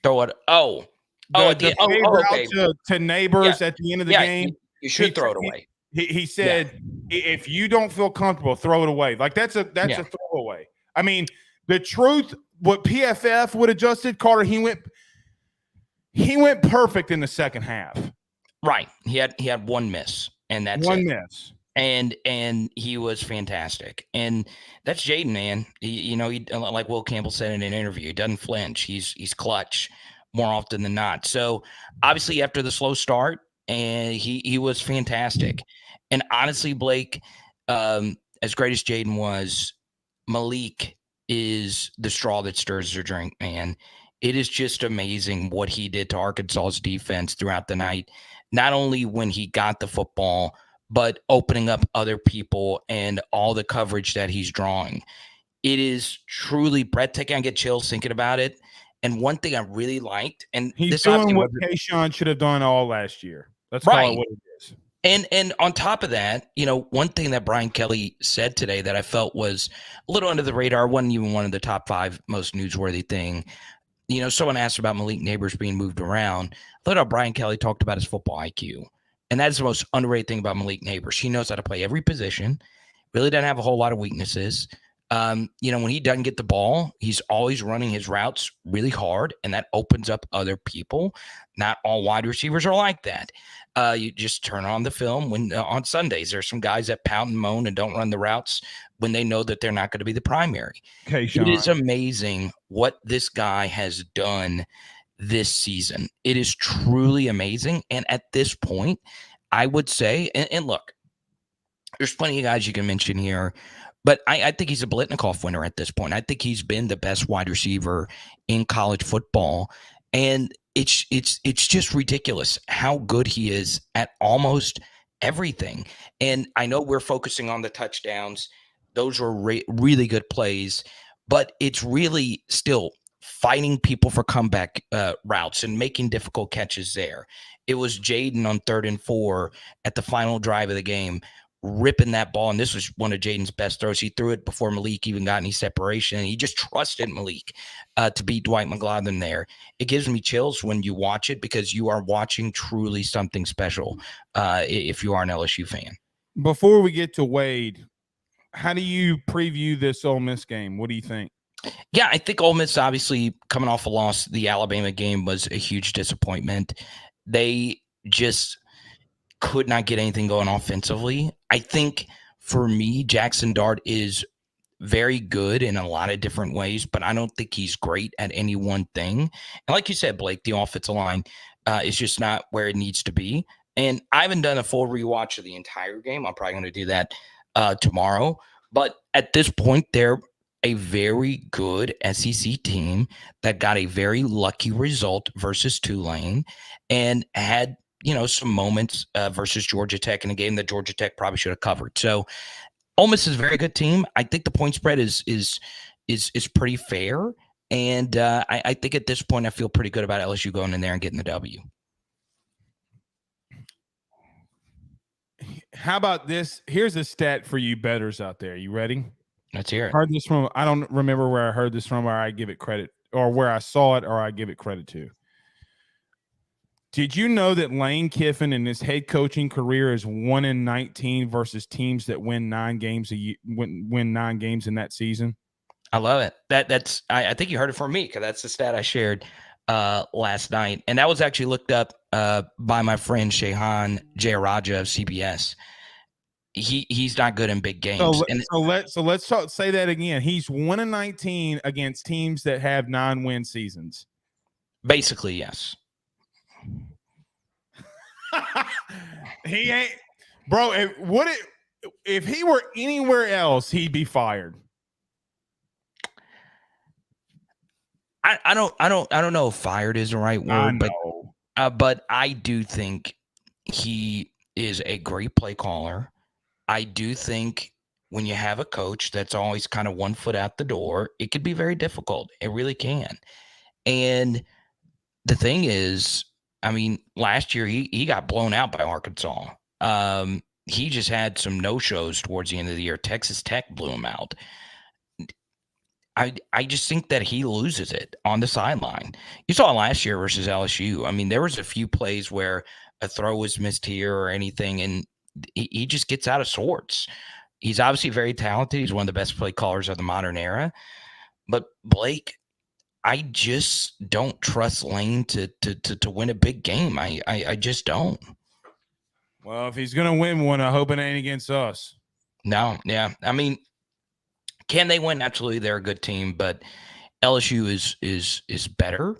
Throw it. Okay. To Neighbors at the end of the game. You should throw it away. He said, if you don't feel comfortable, throw it away. Like that's a throwaway. I mean, the truth, what PFF would have adjusted, Carter, he went perfect in the second half. Right. He had one miss, and that's one it. miss. And he was fantastic. And that's Jaden, man. He like Will Campbell said in an interview, he doesn't flinch. He's clutch more often than not. So obviously after the slow start, and he was fantastic. And honestly, Blake, as great as Jaden was, Malik is the straw that stirs the drink, man. It is just amazing what he did to Arkansas's defense throughout the night. Not only when he got the football, but opening up other people and all the coverage that he's drawing. It is truly breathtaking. I get chills thinking about it. And one thing I really liked, and he's doing what Kayshawn should have done all last year. Let's call it what it is. And on top of that, one thing that Brian Kelly said today that I felt was a little under the radar, wasn't even one of the top 5 most newsworthy thing. Someone asked about Malik Neighbors being moved around. I thought Brian Kelly talked about his football IQ. And that's the most underrated thing about Malik Neighbors. He knows how to play every position, really doesn't have a whole lot of weaknesses. When he doesn't get the ball, he's always running his routes really hard, and that opens up other people. Not all wide receivers are like that. You just turn on the film when on Sundays. There's some guys that pound and moan and don't run the routes when they know that they're not going to be the primary. It is amazing what this guy has done this season. It is truly amazing. And at this point, I would say, and look, there's plenty of guys you can mention here, but I think he's a Blitnikoff winner at this point. I think he's been the best wide receiver in college football. And it's just ridiculous how good he is at almost everything. And I know we're focusing on the touchdowns. Those were really good plays, but it's really still fighting people for comeback routes and making difficult catches there. It was Jaden on 3rd and 4 at the final drive of the game, ripping that ball. And this was one of Jaden's best throws. He threw it before Malik even got any separation. And he just trusted Malik to beat Dwight McLaughlin there. It gives me chills when you watch it because you are watching truly something special if you are an LSU fan. Before we get to Wade, how do you preview this Ole Miss game? What do you think? Yeah, I think Ole Miss, obviously coming off a loss, the Alabama game was a huge disappointment. They just could not get anything going offensively. I think for me, Jackson Dart is very good in a lot of different ways, but I don't think he's great at any one thing. And like you said, Blake, the offensive line is just not where it needs to be. And I haven't done a full rewatch of the entire game. I'm probably going to do that tomorrow. But at this point, they're a very good SEC team that got a very lucky result versus Tulane and had, some moments versus Georgia Tech in a game that Georgia Tech probably should have covered. So Ole Miss is a very good team. I think the point spread is pretty fair. And I think at this point, I feel pretty good about LSU going in there and getting the W. How about this? Here's a stat for you bettors out there. You ready? Let's hear it. Heard this from, I don't remember where I heard this from, where I give it credit, or where I saw it, or I give it credit to. Did you know that Lane Kiffin in his head coaching career is 1-19 versus teams that win 9 games a year, win 9 games in that season? I love it. That's I think you heard it from me, because that's the stat I shared last night, and that was actually looked up by my friend Shehan Jayaraja of CBS. He's not good in big games. So let's say that again. He's 1-19 against teams that have 9-win seasons. Basically, yes. He ain't, bro. If he were anywhere else, he'd be fired. I don't know if fired is the right word, but I do think he is a great play caller. I do think when you have a coach that's always kind of one foot out the door, it could be very difficult. It really can. And the thing is, I mean, last year he got blown out by Arkansas. He just had some no-shows towards the end of the year. Texas Tech blew him out. I just think that he loses it on the sideline. You saw last year versus LSU. I mean, there was a few plays where a throw was missed here or anything, and he just gets out of sorts. He's obviously very talented. He's one of the best play callers of the modern era. But Blake, I just don't trust Lane to win a big game. I just don't. Well, if he's gonna win one, I hope it ain't against us. No, yeah. I mean, can they win? Absolutely, they're a good team, but LSU is better.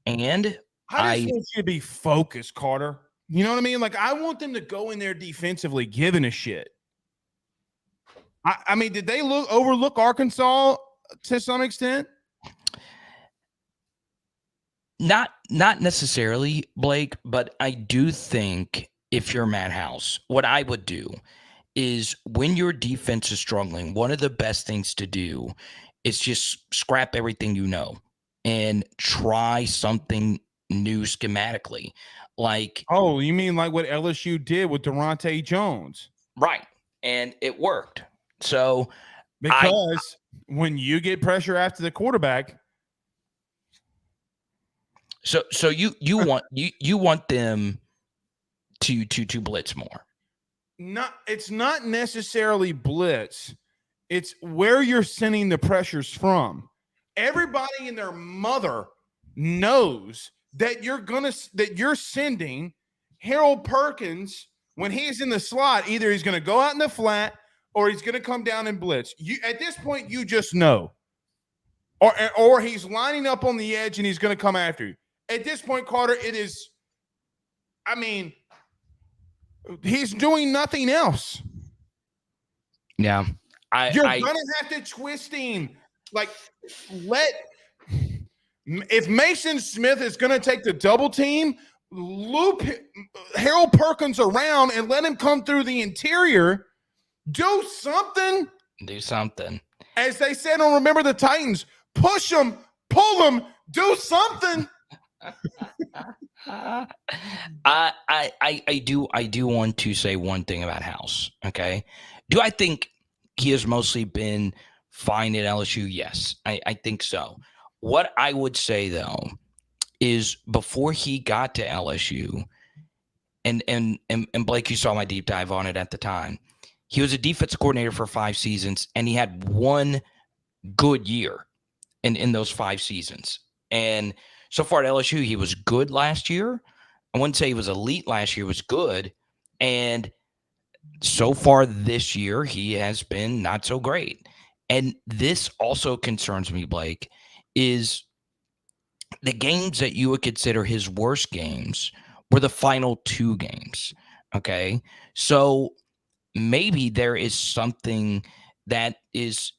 And I just want you to be focused, Carter. You know what I mean? Like, I want them to go in there defensively, giving a shit. I mean, did they overlook Arkansas to some extent? Not necessarily, Blake, but I do think if you're Matt House, what I would do is when your defense is struggling, one of the best things to do is just scrap everything you know and try something new schematically. Like, oh, you mean like what LSU did with Durante Jones? Right. And it worked. So because when you get pressure after the quarterback. So you want them to blitz more. It's not necessarily blitz. It's where you're sending the pressures from. Everybody and their mother knows that you're sending Harold Perkins when he's in the slot. Either he's going to go out in the flat or he's going to come down and blitz. At this point, you just know. Or he's lining up on the edge and he's going to come after you. At this point, Carter, it is, I mean, he's doing nothing else. Yeah. You're going to have to twist him. Like, if Mason Smith is going to take the double team, loop Harold Perkins around and let him come through the interior. Do something. As they said on Remember the Titans, push him, pull him, do something. I do want to say one thing about House. Okay. Do I think he has mostly been fine at LSU? Yes, I think so. What I would say though is before he got to LSU, and Blake, you saw my deep dive on it at the time. He was a defensive coordinator for 5 seasons, and he had one good year in those 5 seasons. And so far at LSU, he was good last year. I wouldn't say he was elite last year. He was good. And so far this year, he has been not so great. And this also concerns me, Blake, is the games that you would consider his worst games were the final 2 games. Okay. So maybe there is something that is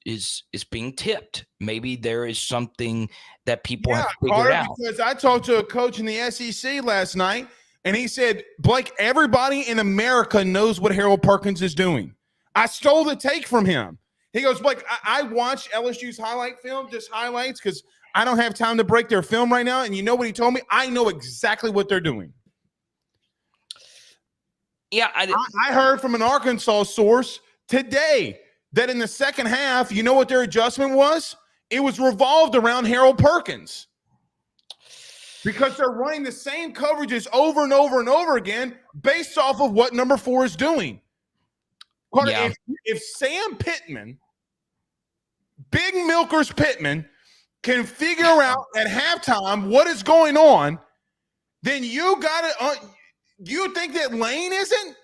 being tipped. Maybe there is something that people have figured out. Because I talked to a coach in the SEC last night, And he said, Blake, everybody in America knows what Harold Perkins is doing. I stole the take from him. He goes, Blake, I watched LSU's highlight film, just highlights, because I don't have time to break their film right now. And you know what he told me? I know exactly what they're doing. Yeah, I heard from an Arkansas source today that in the second half, you know what their adjustment was? It was revolved around Harold Perkins. Because they're running the same coverages over and over and over again based off of what number 4 is doing. Carter, Yeah. if Sam Pittman, Big Milkers Pittman, can figure out at halftime what is going on, then you got to you think that Lane isn't?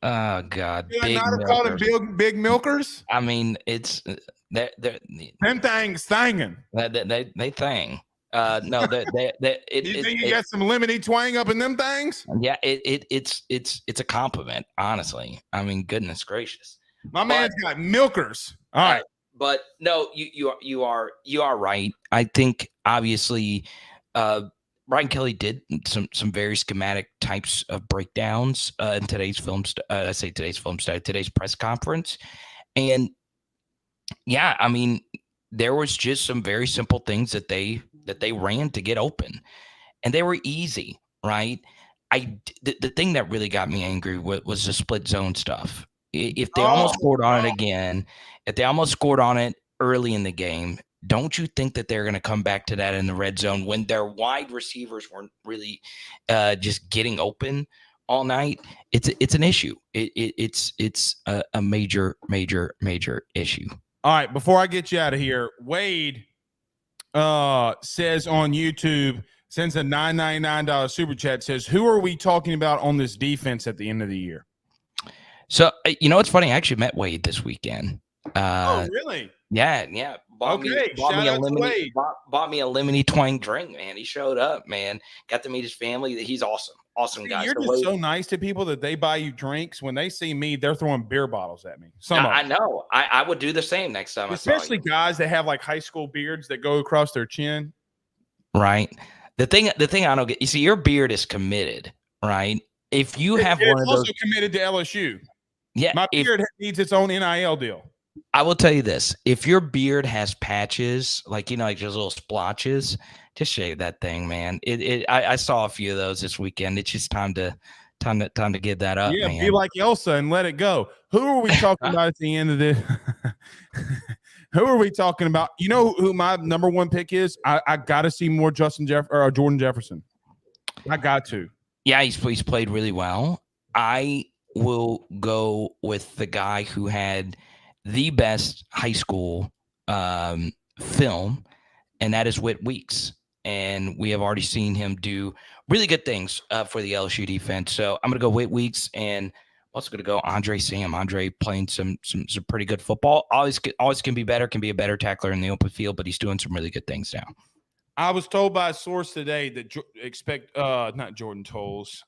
Oh God! Did I not have called him big Milkers? I mean, it's they're them things thangin'. They thing. No, You think you got some lemony twang up in them things? Yeah, it's a compliment, honestly. I mean, goodness gracious, my man's got milkers. All right, but no, you are right. I think obviously, Brian Kelly did some very schematic types of breakdowns in today's today's press conference, and yeah, I mean, there was just some very simple things that they ran to get open, and they were easy, right? The thing that really got me angry was the split zone stuff. If they almost scored on it again, if they almost scored on it early in the game, don't you think that they're going to come back to that in the red zone when their wide receivers weren't really just getting open all night? It's an issue. It's a major issue. All right, before I get you out of here, Wade says on YouTube, sends a $9.99 super chat, says, who are we talking about on this defense at the end of the year? So, you know, it's funny. I actually met Wade this weekend. Oh, really? Yeah. Bought me a lemony twang drink, man. He showed up, man. Got to meet his family. He's awesome. Awesome guy. You're just so nice to people that they buy you drinks. When they see me, they're throwing beer bottles at me. I know. I would do the same next time. Especially guys that have like high school beards that go across their chin. Right. The thing I don't get, you see, your beard is committed, right? If you have one of those, also committed to LSU. Yeah, my beard needs its own NIL deal. I will tell you this: if your beard has patches, like like those little splotches, just shave that thing, man. I saw a few of those this weekend. It's just time to give that up. Yeah, man. Be like Elsa and let it go. Who are we talking about at the end of this? Who are we talking about? You know who my number one pick is? I got to see more Jordan Jefferson. I got to. Yeah, he's played really well. I will go with the guy who had the best high school film, and that is Whit Weeks. And we have already seen him do really good things for the LSU defense. So I'm going to go Whit Weeks, and I'm also going to go Andre Sam. Andre playing some pretty good football. Always can be better, can be a better tackler in the open field, but he's doing some really good things now. I was told by a source today that not Jordan Tolles.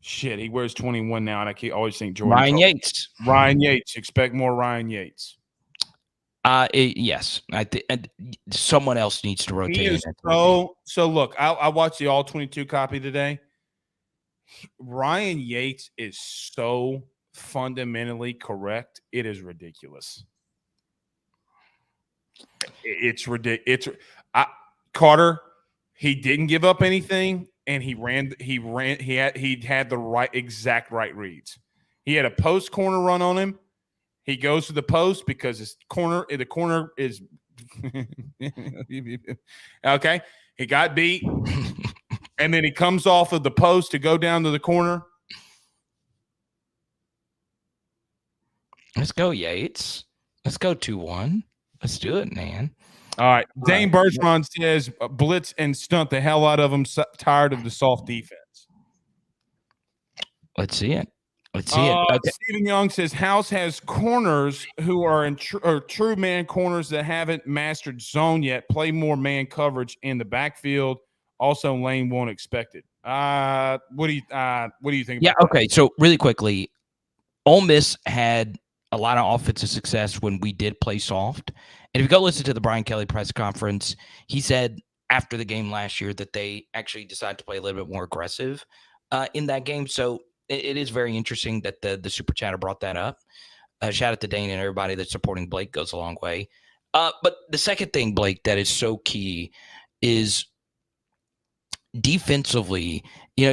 He wears 21 now, and I always think Jordan. Ryan Yates. Ryan Yates. Expect more Ryan Yates. Yes, I think someone else needs to rotate. So look, I watched the all 22 copy today. Ryan Yates is so fundamentally correct. It is ridiculous. It's ridiculous. Carter, he didn't give up anything, and he had the exact right reads. He had a post corner run on him. He goes to the post because the corner is okay. He got beat, and then he comes off of the post to go down to the corner. Let's go, Yates. Let's go 2-1. Let's do it, man. All right. Dane Bergeron says blitz and stunt the hell out of them. Tired of the soft defense. Let's see it. Okay. Stephen Young says House has corners who are in true man corners that haven't mastered zone yet. Play more man coverage in the backfield. Also, Lane won't expect it. What do you think? Yeah. About okay. So really quickly, Ole Miss had a lot of offensive success when we did play soft. And if you go listen to the Brian Kelly press conference, he said after the game last year that they actually decided to play a little bit more aggressive in that game. So it is very interesting that the super chatter brought that up. Shout out to Dane and everybody that's supporting Blake goes a long way. But the second thing, Blake, that is so key is defensively. You know,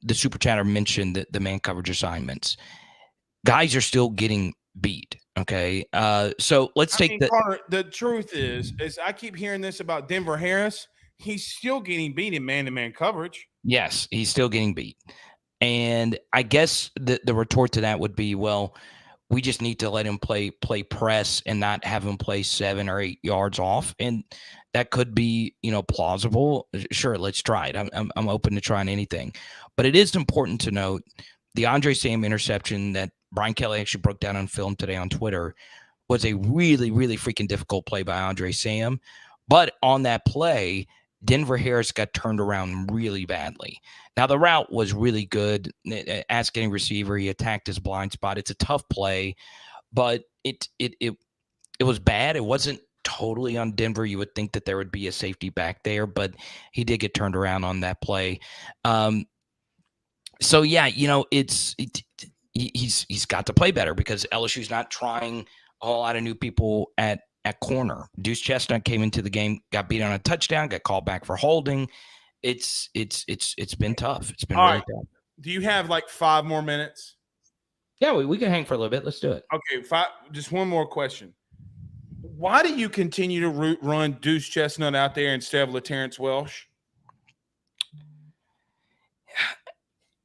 the super chatter mentioned the man coverage assignments. Guys are still getting beat. Okay, so let's take Carter, the truth is I keep hearing this about Denver Harris. He's still getting beat in man-to-man coverage. Yes, he's still getting beat. And I guess the retort to that would be, well, we just need to let him play press and not have him play 7 or 8 yards off. And that could be, plausible. Sure, let's try it. I'm open to trying anything. But it is important to note the Andre Sam interception that Brian Kelly actually broke down on film today on Twitter was a really, really freaking difficult play by Andre Sam. But on that play, Denver Harris got turned around really badly. Now, the route was really good. Ask any receiver, he attacked his blind spot. It's a tough play, but it was bad. It wasn't totally on Denver. You would think that there would be a safety back there, but he did get turned around on that play. So yeah, he's got to play better because LSU's not trying a whole lot of new people at corner. Deuce Chestnut came into the game, got beat on a touchdown, got called back for holding. It's been tough. It's been really tough. Do you have like 5 more minutes? Yeah, we can hang for a little bit. Let's do it. Okay, just one more question. Why do you continue to run Deuce Chestnut out there instead of LaTerrence Welsh?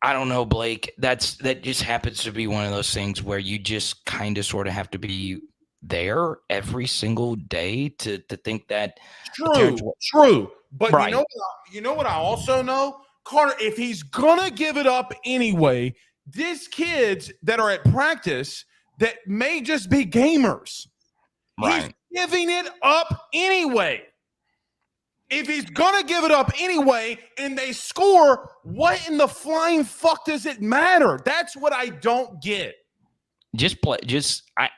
I don't know, Blake. That just happens to be one of those things where you just kind of sort of have to be there every single day to think that. True. But right. You know what I also know? Carter, if he's gonna give it up anyway, these kids that are at practice that may just be gamers. Right. He's giving it up anyway. If he's gonna give it up anyway and they score, what in the flying fuck does it matter? That's what I don't get. Just play.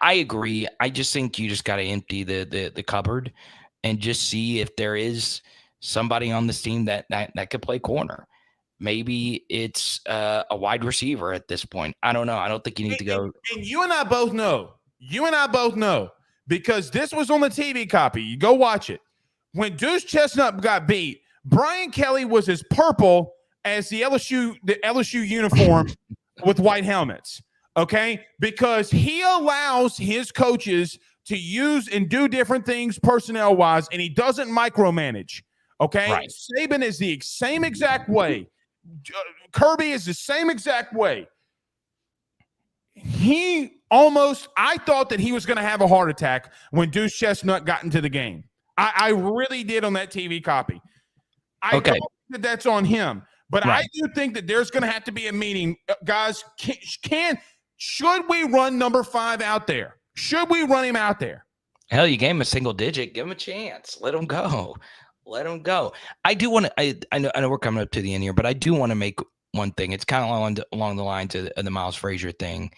I agree. I just think you just got to empty the cupboard and just see if there is somebody on this team that could play corner. Maybe it's a wide receiver at this point. I don't know. I don't think you need to go. And you and I both know. Because this was on the TV copy. You go watch it. When Deuce Chestnut got beat, Brian Kelly was as purple as the LSU uniform with white helmets. Okay? Because he allows his coaches to use and do different things personnel-wise, and he doesn't micromanage. Okay? Right. Saban is the same exact way. Kirby is the same exact way. I thought that he was going to have a heart attack when Deuce Chestnut got into the game. I really did on that TV copy. I don't think that that's on him, but right. I do think that there's going to have to be a meeting. Guys, should we run number 5 out there? Should we run him out there? Hell, you gave him a single digit. Give him a chance. Let him go. I do want to. I know we're coming up to the end here, but I do want to make one thing. It's kind of along the lines of the Miles Frazier thing,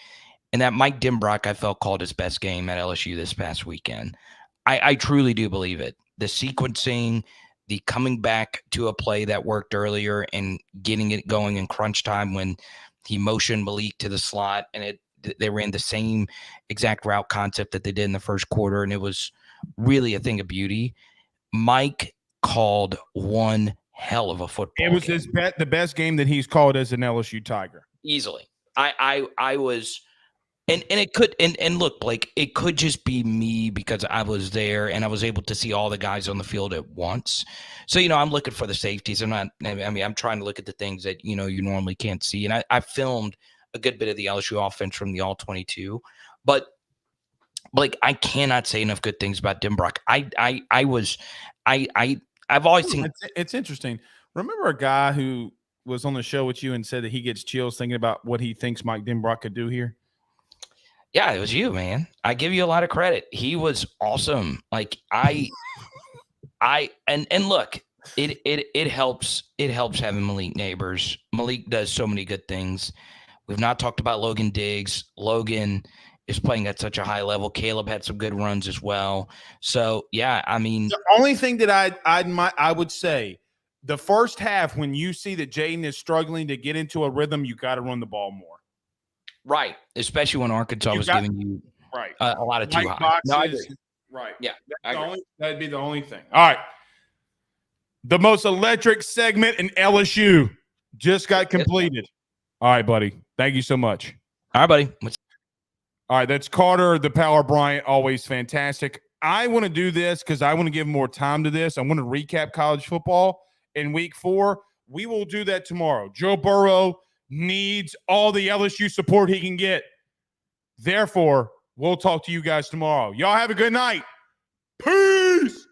and that Mike Denbrock I felt called his best game at LSU this past weekend. I truly do believe it. The sequencing, the coming back to a play that worked earlier and getting it going in crunch time when he motioned Malik to the slot and they ran the same exact route concept that they did in the first quarter, and it was really a thing of beauty. Mike called one hell of a football game. It was the best game that he's called as an LSU Tiger. Easily. I was – and it could and look, Blake, it could just be me because I was there and I was able to see all the guys on the field at once. So, I'm looking for the safeties. I'm trying to look at the things that, you normally can't see. And I filmed a good bit of the LSU offense from the All-22. But, Blake, I cannot say enough good things about Denbrock. I've always seen – It's interesting. Remember a guy who was on the show with you and said that he gets chills thinking about what he thinks Mike Denbrock could do here? Yeah, it was you, man. I give you a lot of credit. He was awesome. Like and look, it helps having Malik Neighbors. Malik does so many good things. We've not talked about Logan Diggs. Logan is playing at such a high level. Caleb had some good runs as well. So yeah, I mean, The only thing that I would say, the first half when you see that Jaden is struggling to get into a rhythm, you got to run the ball more. right, especially when Arkansas was giving you right a lot of too white high. No, I boxes. agree. Right. Yeah, I agree. That'd be the only thing. All right. The most electric segment in LSU just got completed. All right, buddy. Thank you so much. All right, buddy. All right, that's Carter, the Power Bryant, always fantastic. I want to do this because I want to give more time to this. I want to recap college football in week 4. We will do that tomorrow. Joe Burrow needs all the LSU support he can get. Therefore, we'll talk to you guys tomorrow. Y'all have a good night. Peace.